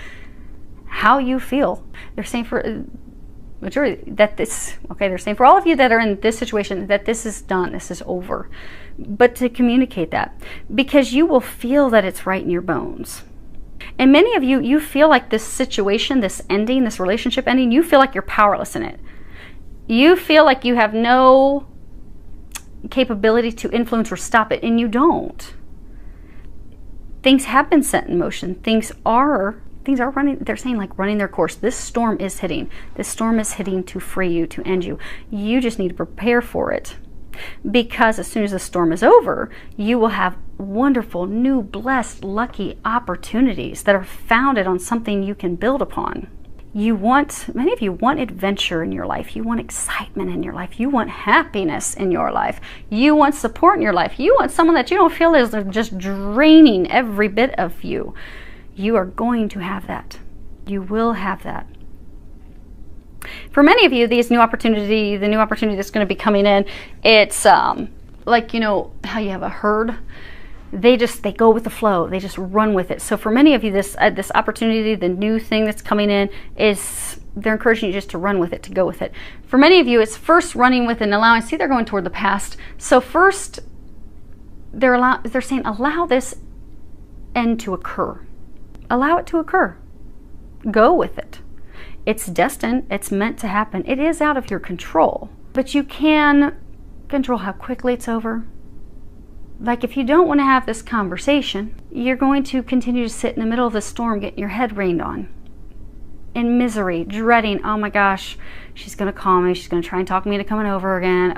A: how you feel. They're saying for majority that they're saying for all of you that are in this situation that this is done, this is over. But to communicate that, because you will feel that it's right in your bones. And many of you, you feel like this situation, this ending, this relationship ending, you feel like you're powerless in it. You feel like you have no capability to influence or stop it, and you don't. Things have been set in motion. Things are running, they're saying like running their course. This storm is hitting. This storm is hitting to free you, to end you. You just need to prepare for it. Because as soon as the storm is over, you will have wonderful, new, blessed, lucky opportunities that are founded on something you can build upon. Many of you want adventure in your life. You want excitement in your life. You want happiness in your life. You want support in your life. You want someone that you don't feel is just draining every bit of you. You are going to have that. You will have that. For many of you, the new opportunity that's going to be coming in, it's like, how you have a herd. They go with the flow. They just run with it. So for many of you, this opportunity, the new thing that's coming in, they're encouraging you just to run with it, to go with it. For many of you, it's first running with and allowing. See, they're going toward the past. So first, they're saying, allow this end to occur. Allow it to occur. Go with it. It's destined. It's meant to happen. It is out of your control. But you can control how quickly it's over. Like if you don't want to have this conversation, you're going to continue to sit in the middle of the storm getting your head rained on. In misery, dreading, oh my gosh, she's going to call me. She's going to try and talk me into coming over again.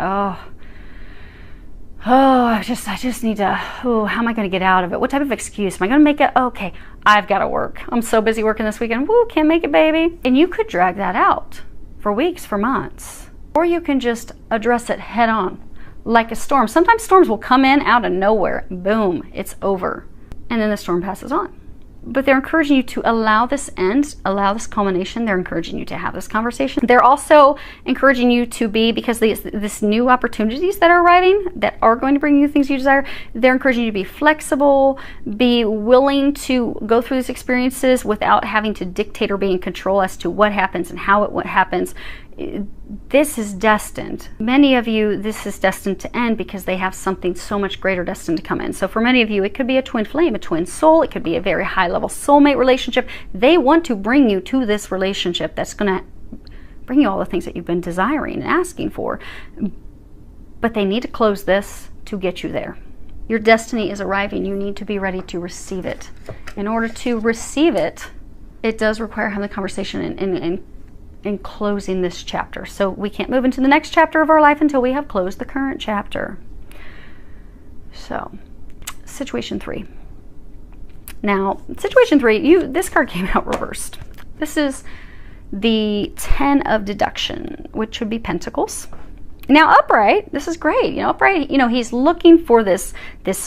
A: I just need to, how am I going to get out of it? What type of excuse? Am I going to make it? Okay, I've got to work. I'm so busy working this weekend. Woo, can't make it, baby. And you could drag that out for weeks, for months. Or you can just address it head on, like a storm. Sometimes storms will come in out of nowhere. Boom, it's over. And then the storm passes on. But they're encouraging you to allow this end, allow this culmination. They're encouraging you to have this conversation. They're also encouraging you to be, because this new opportunities that are arriving, that are going to bring you things you desire, they're encouraging you to be flexible, be willing to go through these experiences without having to dictate or be in control as to what happens and how it happens. This is destined. Many of you, this is destined to end because they have something so much greater destined to come in. So for many of you, it could be a twin flame, a twin soul. It could be a very high level soulmate relationship. They want to bring you to this relationship that's going to bring you all the things that you've been desiring and asking for. But they need to close this to get you there. Your destiny is arriving. You need to be ready to receive it. In order to receive it, it does require having the conversation and closing this chapter. So we can't move into the next chapter of our life until we have closed the current chapter. So, situation 3. Now, situation 3, this card came out reversed. This is the 10 of deduction, which would be pentacles. Now, upright, this is great. Upright, he's looking for this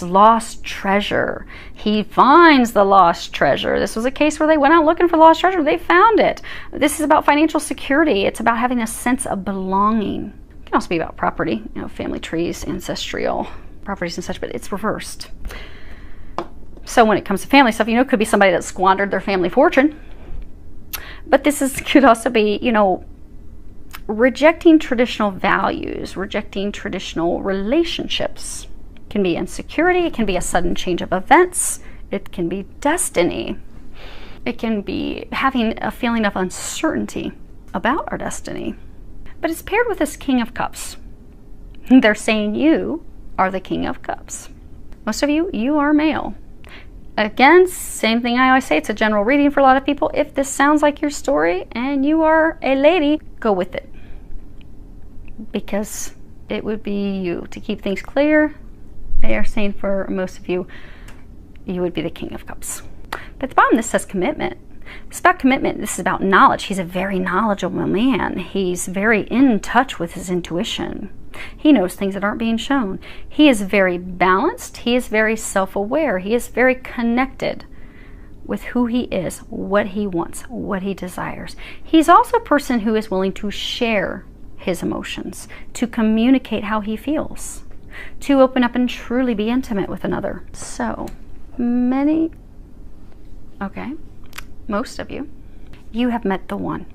A: lost treasure. He finds the lost treasure. This was a case where they went out looking for the lost treasure. They found it. This is about financial security. It's about having a sense of belonging. It can also be about property, family trees, ancestral properties and such, but it's reversed. So when it comes to family stuff, it could be somebody that squandered their family fortune. But this could also be, rejecting traditional values, rejecting traditional relationships. It can be insecurity, it can be a sudden change of events, it can be destiny. It can be having a feeling of uncertainty about our destiny. But it's paired with this King of Cups. They're saying you are the King of Cups. Most of you, you are male. Again, same thing I always say, it's a general reading for a lot of people. If this sounds like your story and you are a lady, go with it. Because it would be you. To keep things clear, they are saying for most of you, you would be the King of Cups. But at the bottom, this says commitment. It's about commitment. This is about knowledge. He's a very knowledgeable man. He's very in touch with his intuition. He knows things that aren't being shown. He is very balanced. He is very self-aware. He is very connected with who he is, what he wants, what he desires. He's also a person who is willing to share his emotions, to communicate how he feels, to open up and truly be intimate with another. So, most of you, you have met the one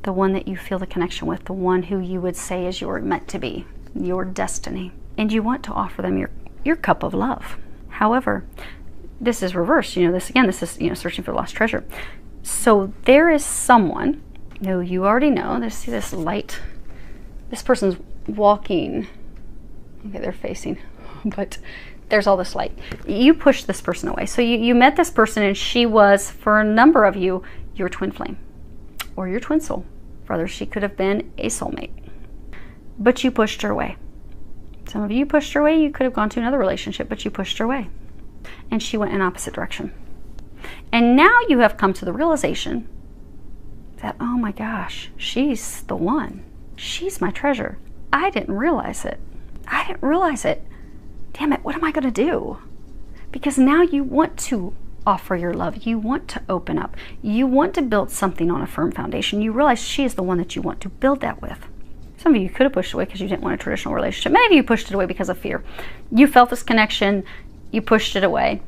A: that you feel the connection with, the one who you would say is your meant to be, your destiny. And you want to offer them your cup of love. However, this is reversed. This is, searching for the lost treasure. So there is someone who you already know. See this light. This person's walking. Okay, they're facing, but there's all this light. You push this person away. So you met this person, and she was, for a number of you, your twin flame or your twin soul. For others, she could have been a soulmate. But you pushed her away. Some of you pushed her away. You could have gone to another relationship, but you pushed her away. And she went in opposite direction. And now you have come to the realization that, oh my gosh, she's the one. She's my treasure. I didn't realize it. Damn it, what am I going to do? Because now you want to offer your love. You want to open up. You want to build something on a firm foundation. You realize she is the one that you want to build that with. Some of you could have pushed away because you didn't want a traditional relationship. Many of you pushed it away because of fear. You felt this connection. You pushed it away.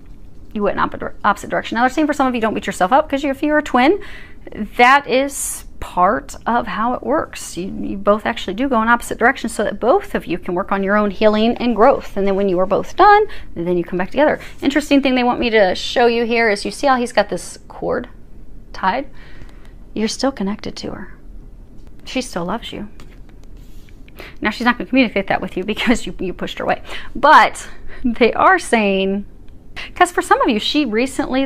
A: You went in opposite direction. Now they're saying for some of you, don't beat yourself up because if you're a twin, that is part of how it works. You both actually do go in opposite directions so that both of you can work on your own healing and growth. And then when you are both done, then you come back together. Interesting thing they want me to show you here is you see how he's got this cord tied? You're still connected to her. She still loves you. Now she's not going to communicate that with you because you pushed her away. But they are saying, because for some of you, she recently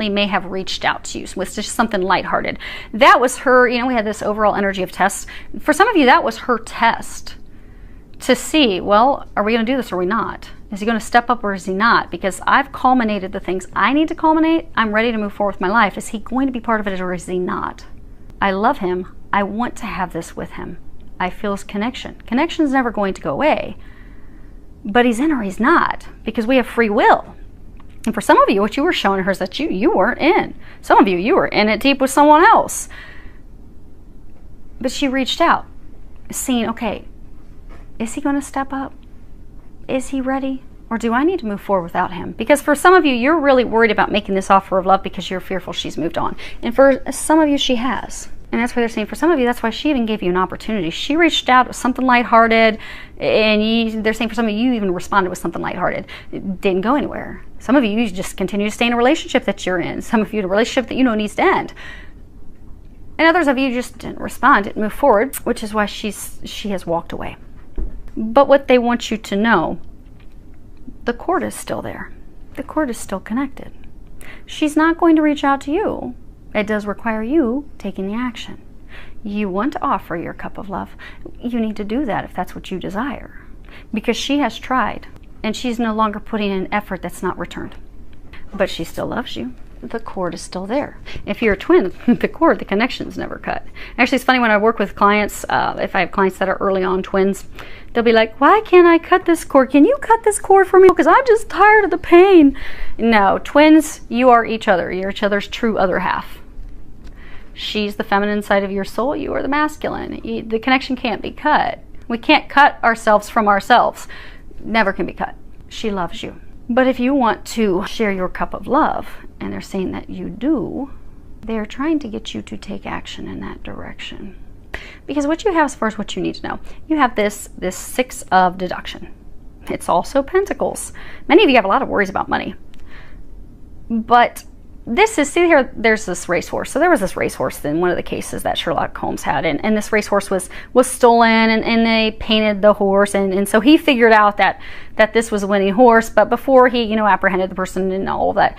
A: may have reached out to you with just something lighthearted. That was her, we had this overall energy of test. For some of you, that was her test to see, well, are we going to do this or are we not? Is he going to step up or is he not? Because I've culminated the things I need to culminate. I'm ready to move forward with my life. Is he going to be part of it or is he not? I love him. I want to have this with him. I feel his connection. Connection is never going to go away. But he's in or he's not, because we have free will. And for some of you, what you were showing her is that you weren't in. Some of you, you were in it deep with someone else. But she reached out, seeing, okay, is he going to step up? Is he ready? Or do I need to move forward without him? Because for some of you, you're really worried about making this offer of love because you're fearful she's moved on. And for some of you, she has. And that's why they're saying for some of you, that's why she even gave you an opportunity. She reached out with something lighthearted, and they're saying for some of you, you even responded with something lighthearted. It didn't go anywhere. Some of you just continue to stay in a relationship that you're in. Some of you in a relationship that you know needs to end. And others of you just didn't respond, didn't move forward, which is why she has walked away. But what they want you to know, the cord is still there. The cord is still connected. She's not going to reach out to you. It does require you taking the action. You want to offer your cup of love. You need to do that if that's what you desire. Because she has tried, and she's no longer putting in effort that's not returned. But she still loves you. The cord is still there. If you're a twin, the connection's never cut. Actually, it's funny when I work with clients, if I have clients that are early on twins, they'll be like, why can't I cut this cord? Can you cut this cord for me? Because I'm just tired of the pain. No, twins, you are each other. You're each other's true other half. She's the feminine side of your soul. You are the masculine. The connection can't be cut. We can't cut ourselves from ourselves. Never can be cut. She loves you. But if you want to share your cup of love, and they're saying that you do, they're trying to get you to take action in that direction. Because what you have as far as what you need to know, you have this Six of Deduction. It's also Pentacles. Many of you have a lot of worries about money. But this is, see here, there's this racehorse. So there was this racehorse in one of the cases that Sherlock Holmes had, and this racehorse was stolen, and they painted the horse, and so he figured out that this was a winning horse. But before he, apprehended the person and all of that,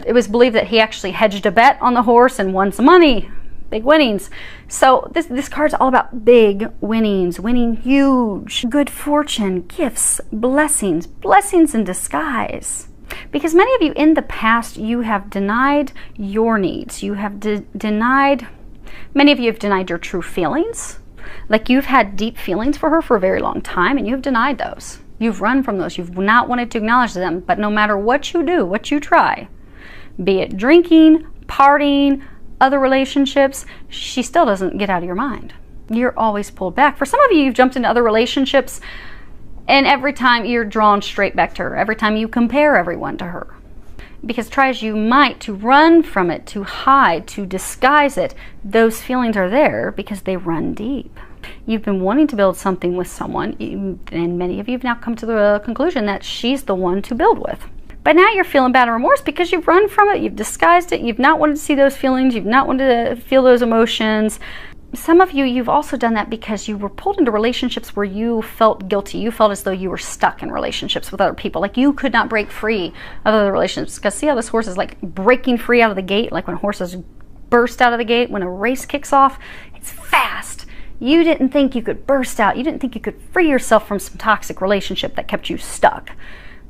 A: it was believed that he actually hedged a bet on the horse and won some money, big winnings. So this card's all about big winnings, winning huge, good fortune, gifts, blessings in disguise. Because many of you in the past, you have denied your needs. You have many of you have denied your true feelings. Like you've had deep feelings for her for a very long time, and you've denied those. You've run from those. You've not wanted to acknowledge them. But no matter what you do, what you try, be it drinking, partying, other relationships, she still doesn't get out of your mind. You're always pulled back. For some of you, you've jumped into other relationships, and every time you're drawn straight back to her. Every time you compare everyone to her. Because try as you might to run from it, to hide, to disguise it, those feelings are there because they run deep. You've been wanting to build something with someone, and many of you have now come to the conclusion that she's the one to build with. But now you're feeling bad and remorse because you've run from it, you've disguised it, you've not wanted to see those feelings, you've not wanted to feel those emotions. Some of you, you've also done that because you were pulled into relationships where you felt guilty. You felt as though you were stuck in relationships with other people. Like you could not break free of other relationships. Because see how this horse is like breaking free out of the gate? Like when horses burst out of the gate, when a race kicks off, it's fast. You didn't think you could burst out. You didn't think you could free yourself from some toxic relationship that kept you stuck.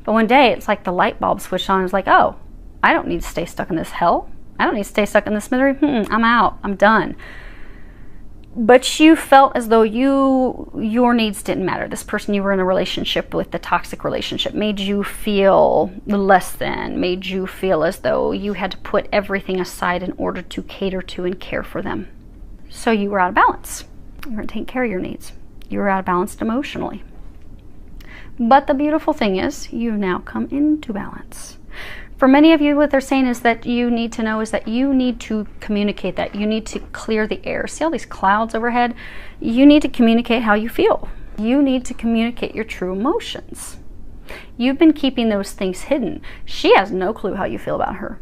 A: But one day, it's like the light bulb switched on. It's like, oh, I don't need to stay stuck in this hell. I don't need to stay stuck in this misery. I'm out. I'm done. But you felt as though your needs didn't matter. This person you were in a relationship with, the toxic relationship, made you feel less than, made you feel as though you had to put everything aside in order to cater to and care for them. So you were out of balance. You weren't taking care of your needs. You were out of balance emotionally. But the beautiful thing is, you've now come into balance. For many of you, what they're saying is that you need to know is that you need to communicate that. You need to clear the air. See all these clouds overhead? You need to communicate how you feel. You need to communicate your true emotions. You've been keeping those things hidden. She has no clue how you feel about her.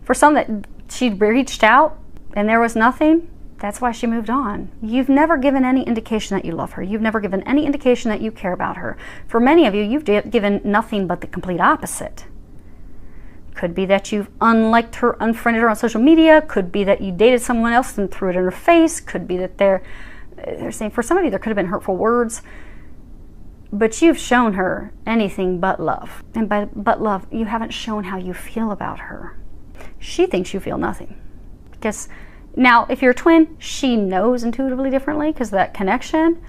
A: For some that she reached out and there was nothing, that's why she moved on. You've never given any indication that you love her. You've never given any indication that you care about her. For many of you, you've given nothing but the complete opposite. Could be that you've unliked her, unfriended her on social media. Could be that you dated someone else and threw it in her face. Could be that they're saying, for some of you, there could have been hurtful words. But you've shown her anything but love. And by but love, you haven't shown how you feel about her. She thinks you feel nothing. Because now, if you're a twin, she knows intuitively differently because of that connection.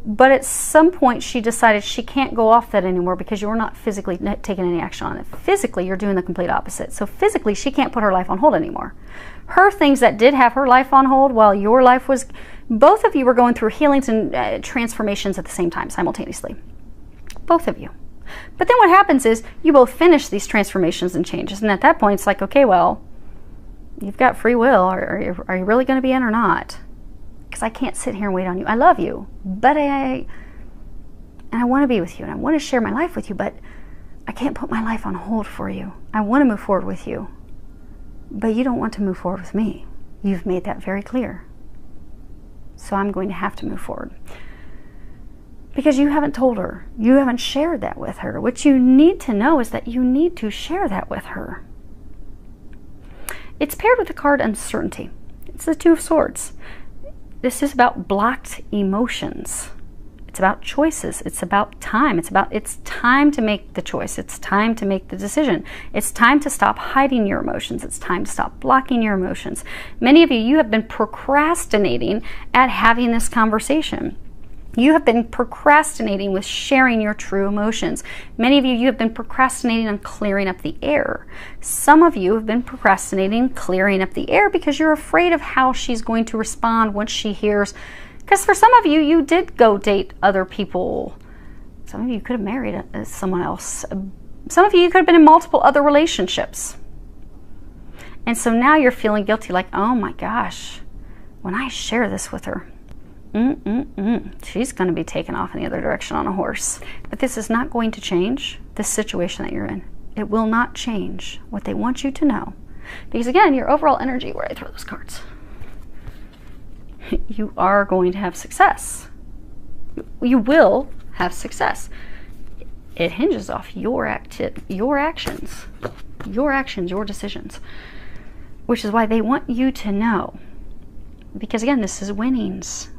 A: But at some point, she decided she can't go off that anymore because you're not physically taking any action on it. Physically, you're doing the complete opposite. So physically, she can't put her life on hold anymore. Her things that did have her life on hold while your life was, both of you were going through healings and transformations at the same time, simultaneously. Both of you. But then what happens is you both finish these transformations and changes. And at that point, it's like, okay, well, you've got free will. Are you really going to be in or not? Because I can't sit here and wait on you. I love you, but I want to be with you, and I want to share my life with you, but I can't put my life on hold for you. I want to move forward with you, but you don't want to move forward with me. You've made that very clear. So I'm going to have to move forward. Because you haven't told her. You haven't shared that with her. What you need to know is that you need to share that with her. It's paired with the card Uncertainty. It's the Two of Swords. This is about blocked emotions. It's about choices. It's about time. It's time to make the choice. It's time to make the decision. It's time to stop hiding your emotions. It's time to stop blocking your emotions. Many of you, you have been procrastinating at having this conversation. You have been procrastinating with sharing your true emotions. Many of you, you have been procrastinating on clearing up the air. Some of you have been procrastinating clearing up the air because you're afraid of how she's going to respond once she hears. Because for some of you, you did go date other people. Some of you could have married someone else. Some of you could have been in multiple other relationships. And so now you're feeling guilty, like, oh my gosh, when I share this with her, she's going to be taken off in the other direction on a horse. But this is not going to change this situation that you're in. It will not change what they want you to know. Because again, your overall energy, where I throw those cards, you are going to have success. You will have success. It hinges off your actions, your decisions, which is why they want you to know. Because again, this is winnings,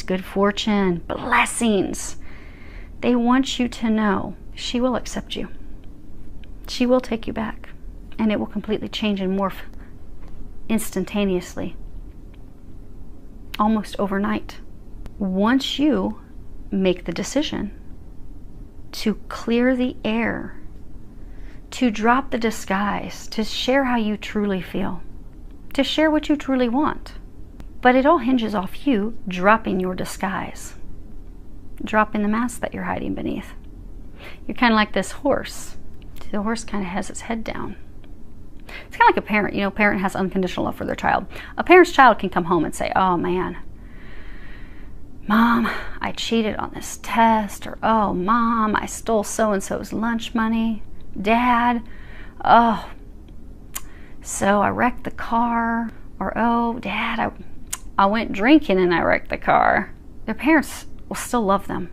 A: good fortune, blessings. They want you to know she will accept you. She will take you back, and it will completely change and morph instantaneously, almost overnight. Once you make the decision to clear the air, to drop the disguise, to share how you truly feel, to share what you truly want. But it all hinges off you dropping your disguise, dropping the mask that you're hiding beneath. You're kind of like this horse. The horse kind of has its head down. It's kind of like a parent. You know, a parent has unconditional love for their child. A parent's child can come home and say, oh man, Mom, I cheated on this test, or oh, Mom, I stole so-and-so's lunch money. Dad, oh, so I wrecked the car, or oh, Dad, I went drinking and I wrecked the car. Their parents will still love them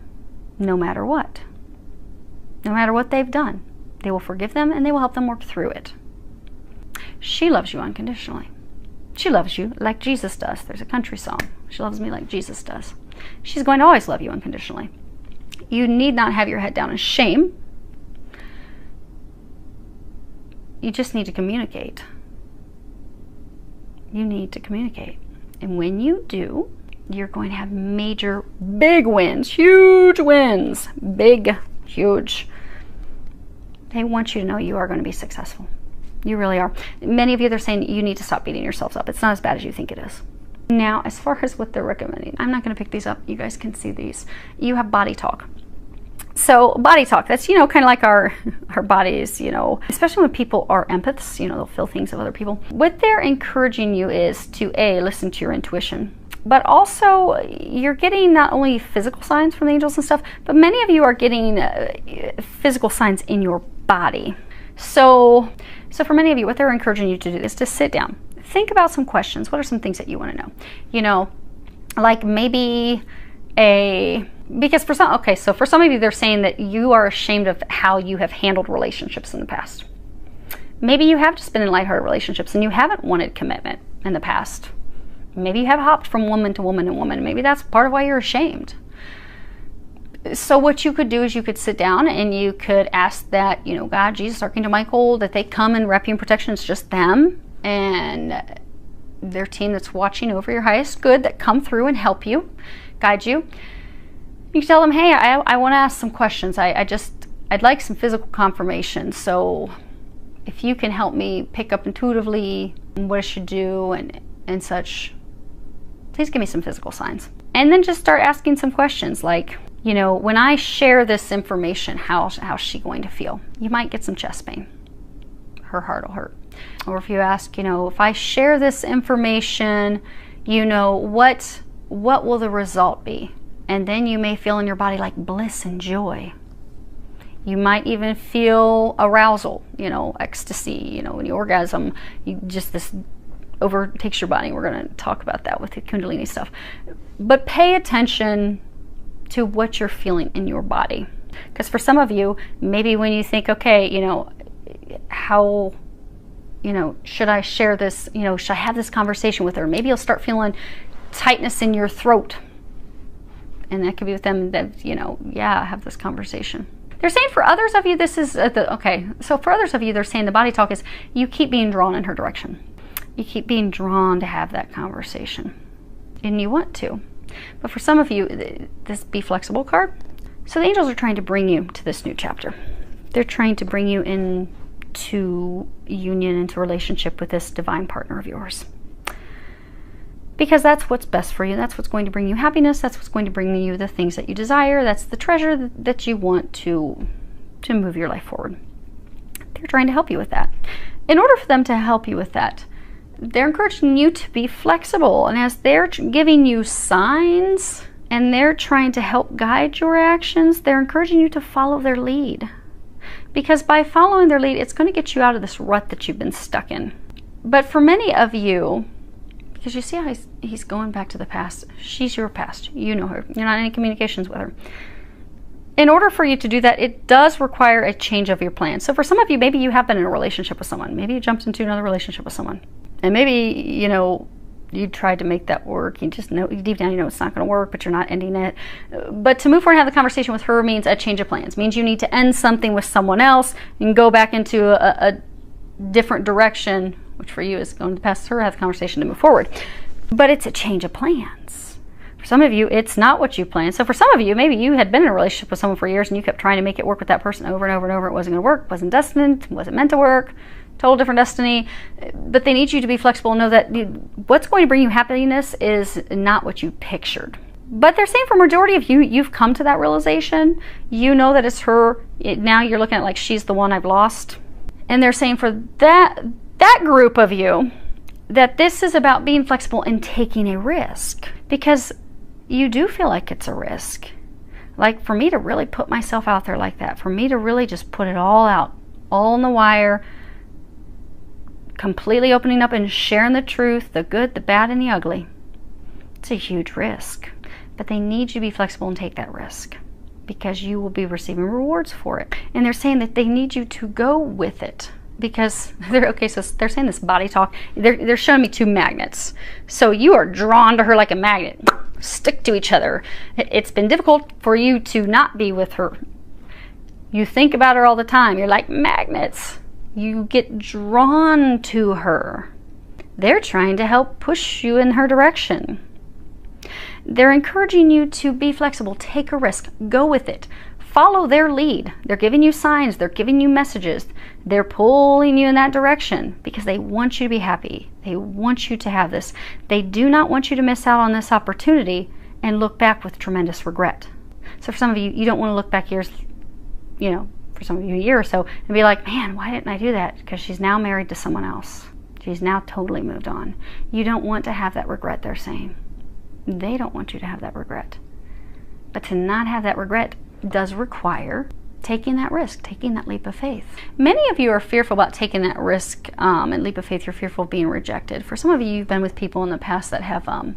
A: no matter what. No matter what they've done. They will forgive them and they will help them work through it. She loves you unconditionally. She loves you like Jesus does. There's a country song. She loves me like Jesus does. She's going to always love you unconditionally. You need not have your head down in shame. You just need to communicate. You need to communicate. And when you do, you're going to have major, big wins, huge wins, big, huge. They want you to know you are going to be successful. You really are. Many of you, they're saying you need to stop beating yourselves up. It's not as bad as you think it is. Now, as far as what they're recommending, I'm not going to pick these up. You guys can see these. You have body talk. So body talk, that's, you know, kind of like our bodies, you know, especially when people are empaths, you know, they'll feel things of other people. What they're encouraging you is to listen to your intuition, but also you're getting not only physical signs from the angels and stuff, but many of you are getting physical signs in your body. So for many of you, what they're encouraging you to do is to sit down, think about some questions. What are some things that you want to know? You know, like maybe because for some of you, they're saying that you are ashamed of how you have handled relationships in the past. Maybe you have just been in lighthearted relationships and you haven't wanted commitment in the past. Maybe you have hopped from woman to woman to woman. Maybe that's part of why you're ashamed. So what you could do is you could sit down and you could ask that, you know, God, Jesus, Archangel Michael, that they come and wrap you in protection. It's just them and their team that's watching over your highest good that come through and help you, guide you. You can tell them, hey, I want to ask some questions. I'd like some physical confirmation. So if you can help me pick up intuitively what I should do and such, please give me some physical signs. And then just start asking some questions like, you know, when I share this information, how's she going to feel? You might get some chest pain. Her heart will hurt. Or if you ask, you know, if I share this information, you know, what will the result be? And then you may feel in your body like bliss and joy. You might even feel arousal, you know, ecstasy, you know, when you orgasm, this overtakes your body. We're going to talk about that with the Kundalini stuff. But pay attention to what you're feeling in your body. Because for some of you, maybe when you think, okay, you know, how, you know, should I share this, you know, should I have this conversation with her? Maybe you'll start feeling tightness in your throat. And that could be with them that, you know, yeah, have this conversation. They're saying for others of you, this is, so for others of you, they're saying the body talk is you keep being drawn in her direction. You keep being drawn to have that conversation. And you want to. But for some of you, this Be Flexible card. So the angels are trying to bring you to this new chapter. They're trying to bring you into union, into relationship with this divine partner of yours. Because that's what's best for you. That's what's going to bring you happiness. That's what's going to bring you the things that you desire. That's the treasure that you want to move your life forward. They're trying to help you with that. In order for them to help you with that, they're encouraging you to be flexible. And as they're giving you signs and they're trying to help guide your actions, they're encouraging you to follow their lead. Because by following their lead, it's going to get you out of this rut that you've been stuck in. But for many of you, because you see how he's going back to the past, she's your past. You know her. You're not in any communications with her. In order for you to do that, it does require a change of your plan. So for some of you, maybe you have been in a relationship with someone. Maybe you jumped into another relationship with someone. And maybe, you know, you tried to make that work. You just know, deep down, you know it's not going to work, but you're not ending it. But to move forward and have the conversation with her means a change of plans. Means you need to end something with someone else and go back into a different direction, which for you is going to pass her, have the conversation to move forward. But it's a change of plans. For some of you, it's not what you planned. So for some of you, maybe you had been in a relationship with someone for years and you kept trying to make it work with that person over and over and over. It wasn't going to work, wasn't destined, wasn't meant to work, total different destiny. But they need you to be flexible and know that what's going to bring you happiness is not what you pictured. But they're saying for majority of you, you've come to that realization. You know that it's her. Now you're looking at like she's the one I've lost. And they're saying for that group of you, that this is about being flexible and taking a risk. Because you do feel like it's a risk. Like for me to really put myself out there like that, for me to really just put it all out, all on the wire, completely opening up and sharing the truth, the good, the bad, and the ugly, it's a huge risk. But they need you to be flexible and take that risk because you will be receiving rewards for it. And they're saying that they need you to go with it. Because so they're saying this body talk. They're showing me two magnets. So you are drawn to her like a magnet. Stick to each other. It's been difficult for you to not be with her. You think about her all the time. You're like magnets. You get drawn to her. They're trying to help push you in her direction. They're encouraging you to be flexible. Take a risk. Go with it. Follow their lead. They're giving you signs. They're giving you messages. They're pulling you in that direction because they want you to be happy. They want you to have this. They do not want you to miss out on this opportunity and look back with tremendous regret. So for some of you, you don't want to look back years, you know, for some of you a year or so and be like, man, why didn't I do that? Because she's now married to someone else. She's now totally moved on. You don't want to have that regret, they're saying. They don't want you to have that regret. But to not have that regret does require taking that risk, taking that leap of faith. Many of you are fearful about taking that risk and leap of faith. You're fearful of being rejected. For some of you, you've been with people in the past that have been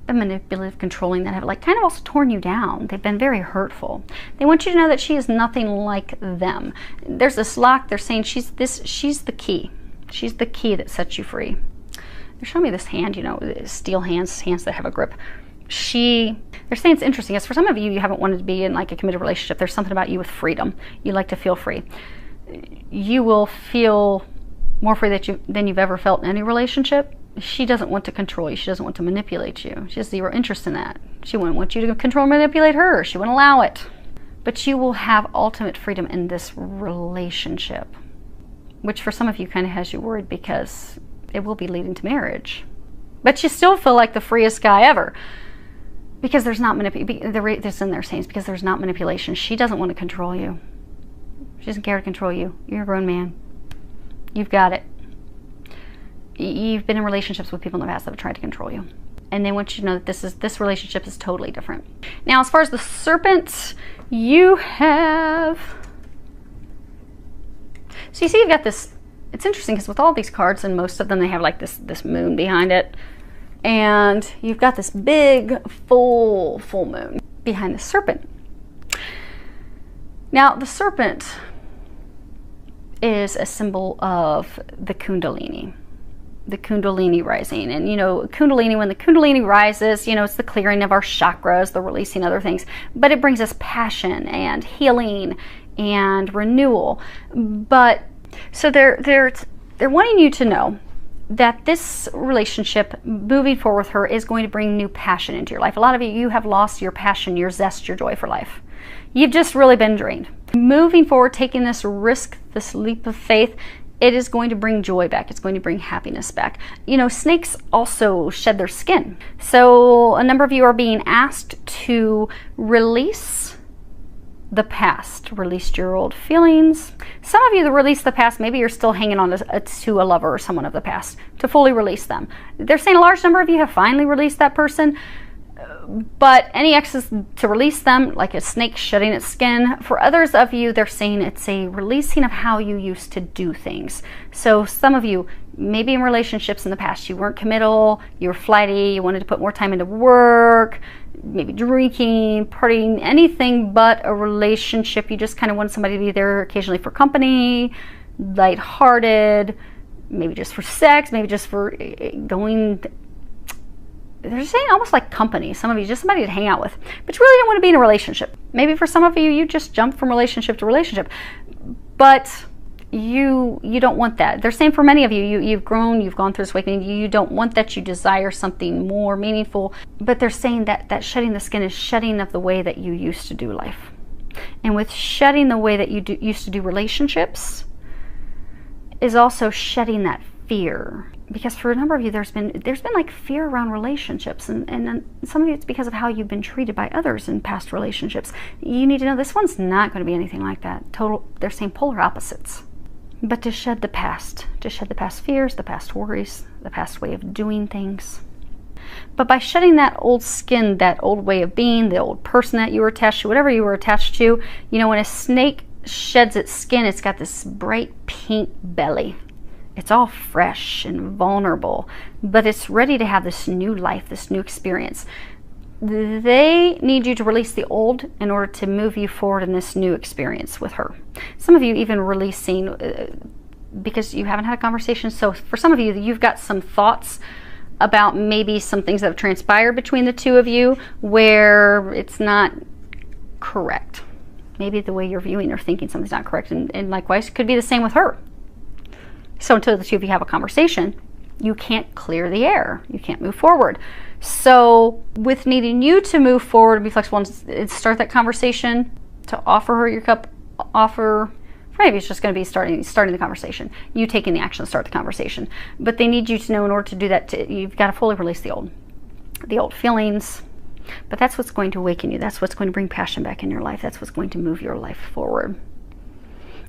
A: manipulative, controlling, that have like kind of also torn you down. They've been very hurtful. They want you to know that she is nothing like them. There's this lock. They're saying she's the key. She's the key that sets you free. They're showing me this hand, you know, steel hands that have a grip. They're saying it's interesting. As for some of you, you haven't wanted to be in like a committed relationship. There's something about you with freedom. You like to feel free. You will feel more free than you've ever felt in any relationship. She doesn't want to control you. She doesn't want to manipulate you. She has zero interest in that. She wouldn't want you to control and manipulate her. She wouldn't allow it. But you will have ultimate freedom in this relationship, which for some of you kind of has you worried because it will be leading to marriage. But you still feel like the freest guy ever. Because there's not manipulation. This in their sayings, because there's not manipulation. She doesn't want to control you. She doesn't care to control you. You're a grown man. You've got it. You've been in relationships with people in the past that have tried to control you. And they want you to know that this relationship is totally different. Now, as far as the serpent, you have... So you see you've got this... It's interesting because with all these cards, and most of them, they have like this moon behind it. And you've got this big, full moon behind the serpent. Now, the serpent is a symbol of the Kundalini rising. And, you know, Kundalini, when the Kundalini rises, you know, it's the clearing of our chakras, the releasing other things. But it brings us passion and healing and renewal. But, so they're wanting you to know that this relationship moving forward with her is going to bring new passion into your life. A lot of you have lost your passion, your zest, your joy for life. You've just really been drained. Moving forward, taking this risk, this leap of faith, it is going to bring joy back. It's going to bring happiness back. You know, snakes also shed their skin. So a number of you are being asked to release the past. Released your old feelings. Some of you that release the past, maybe you're still hanging on to a lover or someone of the past, to fully release them. They're saying a large number of you have finally released that person, but any exes, to release them like a snake shedding its skin. For others of you, they're saying it's a releasing of how you used to do things. So some of you, maybe in relationships in the past, you weren't committal, you were flighty, you wanted to put more time into work, maybe drinking, partying, anything but a relationship. You just kind of wanted somebody to be there occasionally for company, lighthearted, maybe just for sex, maybe just for going. They're saying almost like company. Some of you, just somebody to hang out with, but you really don't want to be in a relationship. Maybe for some of you, you just jump from relationship to relationship, but you don't want that. They're saying for many of you, you've grown, you've gone through this awakening, you don't want that, you desire something more meaningful, but they're saying that shedding the skin is shedding of the way that you used to do life. And with shedding the way that you used to do relationships is also shedding that fear. Because for a number of you, there's been like fear around relationships, and some of you, it's because of how you've been treated by others in past relationships. You need to know this one's not going to be anything like that. They're saying polar opposites. But to shed the past fears, the past worries, the past way of doing things. But by shedding that old skin, that old way of being, the old person that you were attached to, whatever you were attached to, you know, when a snake sheds its skin, it's got this bright pink belly. It's all fresh and vulnerable, but it's ready to have this new life, this new experience. They need you to release the old in order to move you forward in this new experience with her. Some of you even releasing because you haven't had a conversation. So for some of you, you've got some thoughts about maybe some things that have transpired between the two of you where it's not correct. Maybe the way you're viewing or thinking something's not correct, and likewise, it could be the same with her. So until the two of you have a conversation, you can't clear the air. You can't move forward. So with needing you to move forward and be flexible and start that conversation, to offer her your cup, for maybe it's just going to be starting the conversation. You taking the action to start the conversation. But they need you to know in order to do that, you've got to fully release the old feelings. But that's what's going to awaken you. That's what's going to bring passion back in your life. That's what's going to move your life forward.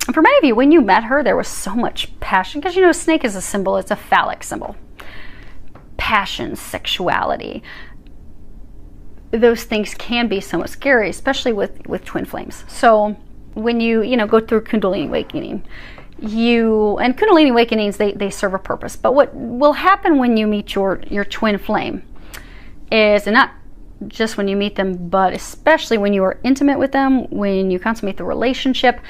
A: And for many of you, when you met her, there was so much passion, because you know, a snake is a symbol, it's a phallic symbol. Passion, sexuality. Those things can be somewhat scary, especially with twin flames. So when you go through Kundalini awakening, and Kundalini awakenings, they serve a purpose. But what will happen when you meet your twin flame is, and not just when you meet them, but especially when you are intimate with them, when you consummate the relationship,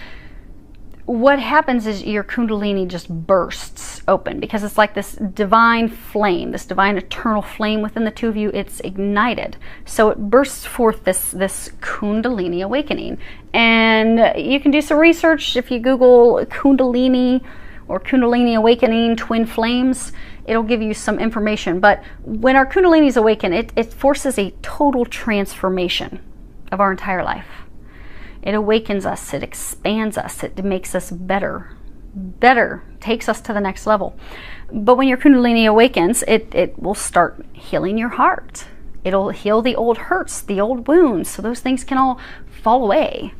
A: what happens is your Kundalini just bursts open, because it's like this divine flame, this divine eternal flame within the two of you. It's ignited. So it bursts forth this Kundalini awakening. And you can do some research if you Google Kundalini or Kundalini awakening twin flames. It'll give you some information. But when our Kundalinis awaken, it forces a total transformation of our entire life. It awakens us, it expands us, it makes us better, takes us to the next level. But when your Kundalini awakens, it will start healing your heart. It'll heal the old hurts, the old wounds, so those things can all fall away.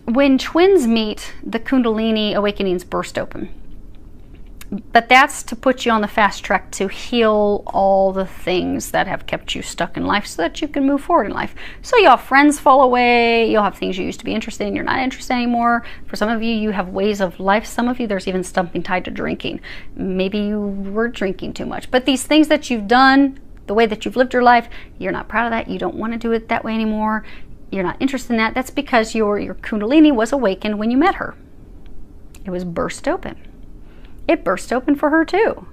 A: When twins meet, the Kundalini awakenings burst open. But that's to put you on the fast track to heal all the things that have kept you stuck in life, so that you can move forward in life. So you'll have friends fall away, you'll have things you used to be interested in, you're not interested anymore. For some of you, you have ways of life. Some of you, there's even something tied to drinking. Maybe you were drinking too much. But these things that you've done, the way that you've lived your life, you're not proud of that, you don't want to do it that way anymore, you're not interested in that. That's because your Kundalini was awakened when you met her. It was burst open. It burst open for her too.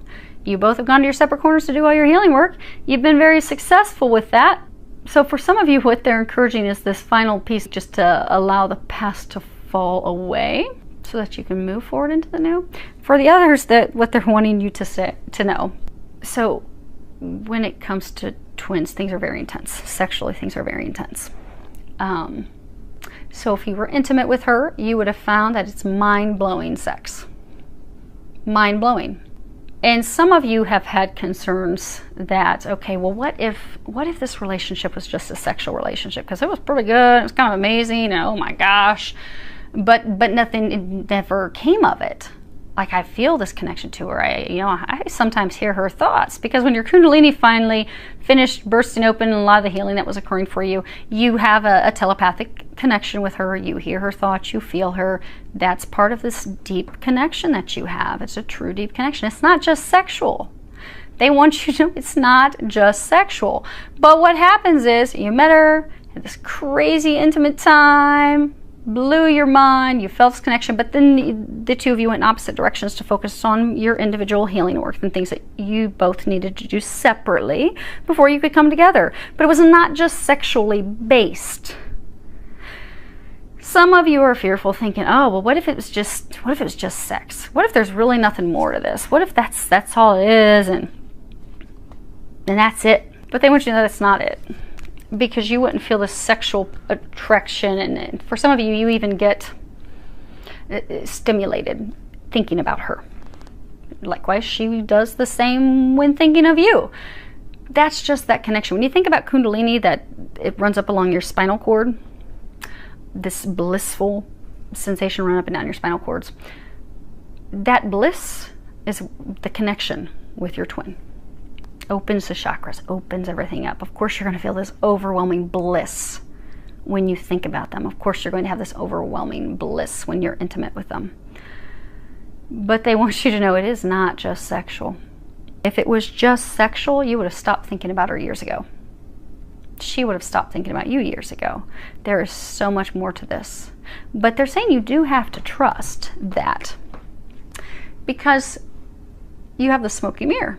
A: You both have gone to your separate corners to do all your healing work. You've been very successful with that. So for some of you, what they're encouraging is this final piece, just to allow the past to fall away so that you can move forward into the new. For the others, what they're wanting you to know. So when it comes to twins, things are very intense. Sexually, things are very intense. So if you were intimate with her, you would have found that it's mind-blowing sex. Mind-blowing. And some of you have had concerns that, okay, well, what if this relationship was just a sexual relationship? Because it was pretty good, it was kind of amazing, and oh my gosh, but nothing never came of it. Like, I feel this connection to her. I sometimes hear her thoughts, because when your Kundalini finally finished bursting open and a lot of the healing that was occurring for you, you have a telepathic connection with her. You hear her thoughts, you feel her. That's part of this deep connection that you have. It's a true deep connection. It's not just sexual. They want you to know it's not just sexual. But what happens is, you met her, had this crazy intimate time, blew your mind, you felt this connection, but then the two of you went in opposite directions to focus on your individual healing work and things that you both needed to do separately before you could come together. But it was not just sexually based. Some of you are fearful, thinking, oh, well, what if it was just sex? What if there's really nothing more to this? What if that's all it is, and that's it? But they want you to know that's not it, because you wouldn't feel the sexual attraction, and for some of you, you even get stimulated thinking about her. Likewise, she does the same when thinking of you. That's just that connection. When you think about Kundalini, that it runs up along your spinal cord, this blissful sensation run up and down your spinal cords, that bliss is the connection with your twin. Opens the chakras, opens everything up. Of course, you're going to feel this overwhelming bliss when you think about them. Of course, you're going to have this overwhelming bliss when you're intimate with them. But they want you to know it is not just sexual. If it was just sexual, you would have stopped thinking about her years ago. She would have stopped thinking about you years ago. There is so much more to this. But they're saying you do have to trust that, because you have the smoky mirror.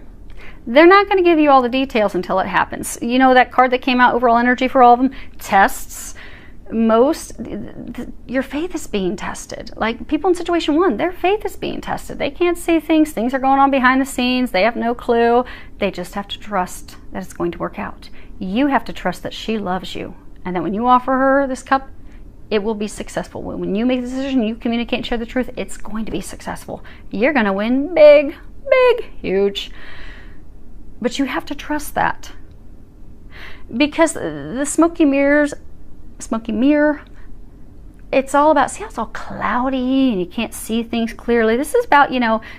A: They're not going to give you all the details until it happens. You know that card that came out, overall energy for all of them? Tests. Your faith is being tested. Like people in situation one, their faith is being tested. They can't see things. Things are going on behind the scenes. They have no clue. They just have to trust that it's going to work out. You have to trust that she loves you, and that when you offer her this cup, it will be successful. When you make the decision, you communicate and share the truth, it's going to be successful. You're going to win big, big, huge. But you have to trust that, because the smoky mirror, it's all about, see how it's all cloudy and you can't see things clearly? This is about,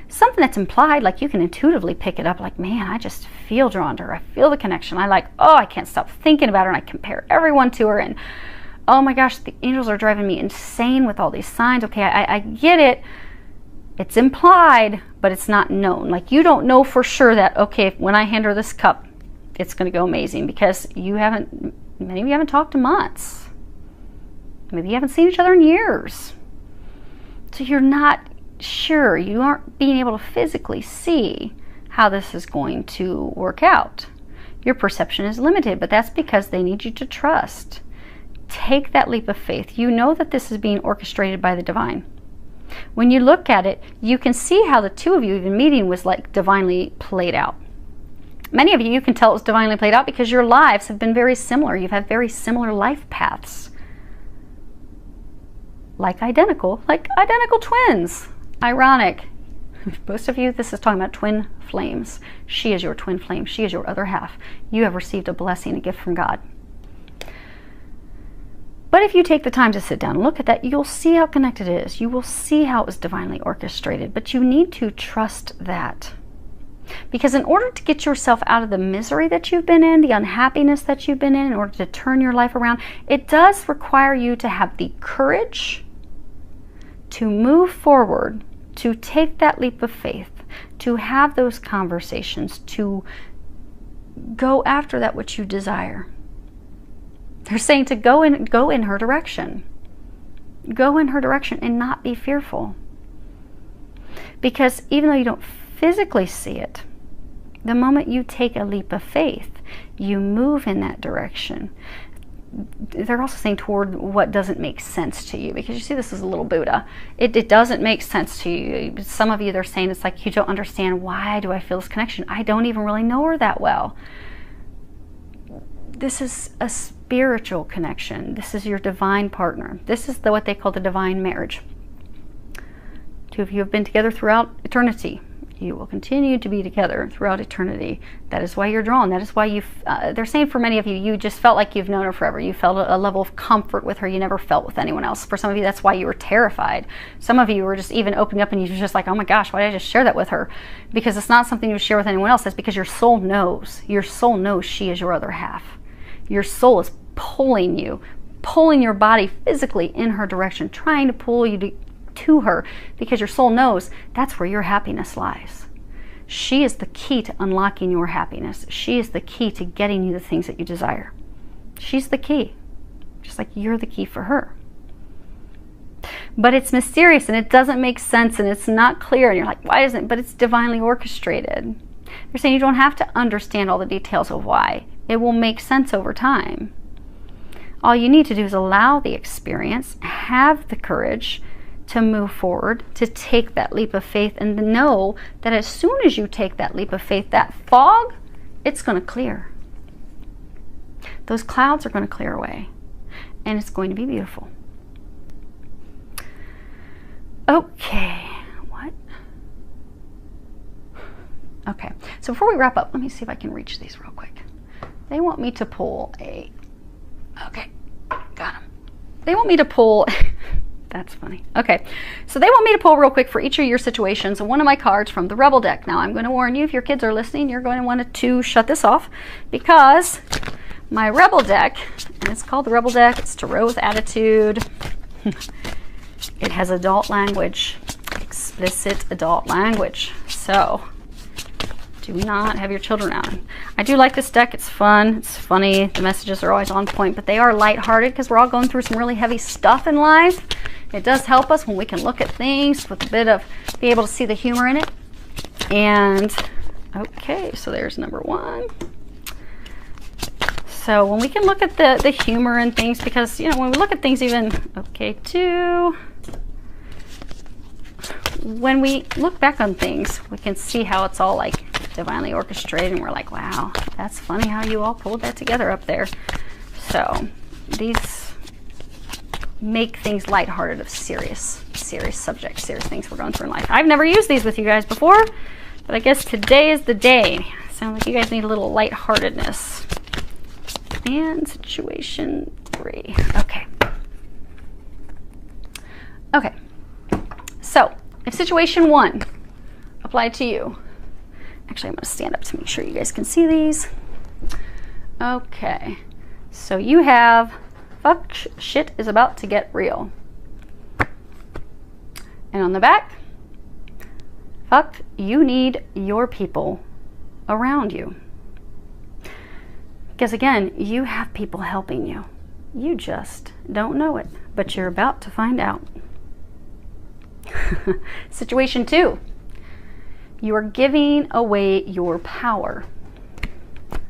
A: something that's implied, like you can intuitively pick it up, like, man, I just feel drawn to her. I feel the connection. I can't stop thinking about her, and I compare everyone to her, and oh my gosh, the angels are driving me insane with all these signs. Okay, I get it. It's implied, but it's not known. Like, you don't know for sure that, okay, when I hand her this cup, it's going to go amazing, because many of you haven't talked in months. Maybe you haven't seen each other in years. So you're not sure. You aren't being able to physically see how this is going to work out. Your perception is limited, but that's because they need you to trust. Take that leap of faith. You know that this is being orchestrated by the divine. When you look at it, you can see how the two of you even meeting was like divinely played out. Many of you can tell it was divinely played out because your lives have been very similar. You've had very similar life paths. Like identical twins. Ironic. Most of you, this is talking about twin flames. She is your twin flame. She is your other half. You have received a blessing, a gift from God. But if you take the time to sit down and look at that, you'll see how connected it is. You will see how it was divinely orchestrated. But you need to trust that. Because in order to get yourself out of the misery that you've been in, the unhappiness that you've been in order to turn your life around, it does require you to have the courage to move forward, to take that leap of faith, to have those conversations, to go after that which you desire. They're saying to go in her direction. Go in her direction and not be fearful. Because even though you don't physically see it, the moment you take a leap of faith, you move in that direction. They're also saying toward what doesn't make sense to you, because you see this is a little Buddha. It doesn't make sense to you. Some of you, they're saying it's like you don't understand, why do I feel this connection? I don't even really know her that well. This is a spiritual connection. This is your divine partner. This is what they call the divine marriage. Two of you have been together throughout eternity. You will continue to be together throughout eternity. That is why you're drawn. That is why they're saying for many of you, you just felt like you've known her forever. You felt a level of comfort with her you never felt with anyone else. For some of you, that's why you were terrified. Some of you were just even opening up and you were just like, oh my gosh, why did I just share that with her? Because it's not something you share with anyone else. That's because your soul knows. Your soul knows she is your other half. Your soul is pulling you, pulling your body physically in her direction, trying to pull you to her, because your soul knows that's where your happiness lies. She is the key to unlocking your happiness. She is the key to getting you the things that you desire. She's the key, just like you're the key for her. But it's mysterious and it doesn't make sense and it's not clear, and you're like, why isn't it? But it's divinely orchestrated. They're saying you don't have to understand all the details of why. It will make sense over time. All you need to do is allow the experience, have the courage to move forward, to take that leap of faith, and to know that as soon as you take that leap of faith, that fog, it's going to clear. Those clouds are going to clear away, and it's going to be beautiful. Okay, what? Okay, so before we wrap up, let me see if I can reach these real quick. They want me to pull a, okay, got them. They want me to pull, that's funny. Okay, so they want me to pull real quick for each of your situations one of my cards from the Rebel deck. Now, I'm going to warn you, if your kids are listening, you're going to want to shut this off, because my Rebel deck, and it's called the Rebel deck, it's Tarot with Attitude. It has adult language, explicit adult language. So, do not have your children on. I do like this deck. It's fun. It's funny. The messages are always on point, but they are lighthearted because we're all going through some really heavy stuff in life. It does help us when we can look at things with a bit of, be able to see the humor in it. And, okay, so there's number one. So when we can look at the humor in things, because, you know, when we look at things even, okay, two, when we look back on things, we can see how it's all like divinely orchestrated, and we're like, wow, that's funny how you all pulled that together up there. So these make things lighthearted of serious subjects, serious things we're going through in life. I've never used these with you guys before, but I guess today is the day. Sounds like you guys need a little lightheartedness. And situation 3. Okay. Okay. So, if situation 1 applied to you, actually I'm going to stand up to make sure you guys can see these. Okay. So you have, fuck, shit is about to get real. And on the back, fuck, you need your people around you. Because again, you have people helping you. You just don't know it, but you're about to find out. Situation 2. You are giving away your power.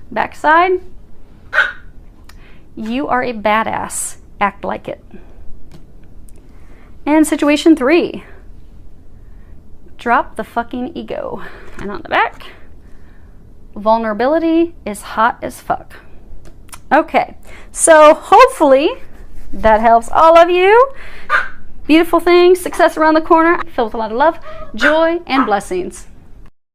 A: Backside. You are a badass. Act like it. And situation 3. Drop the fucking ego. And on the back, vulnerability is hot as fuck. Okay, so hopefully that helps all of you. Beautiful things, success around the corner, filled with a lot of love, joy, and blessings.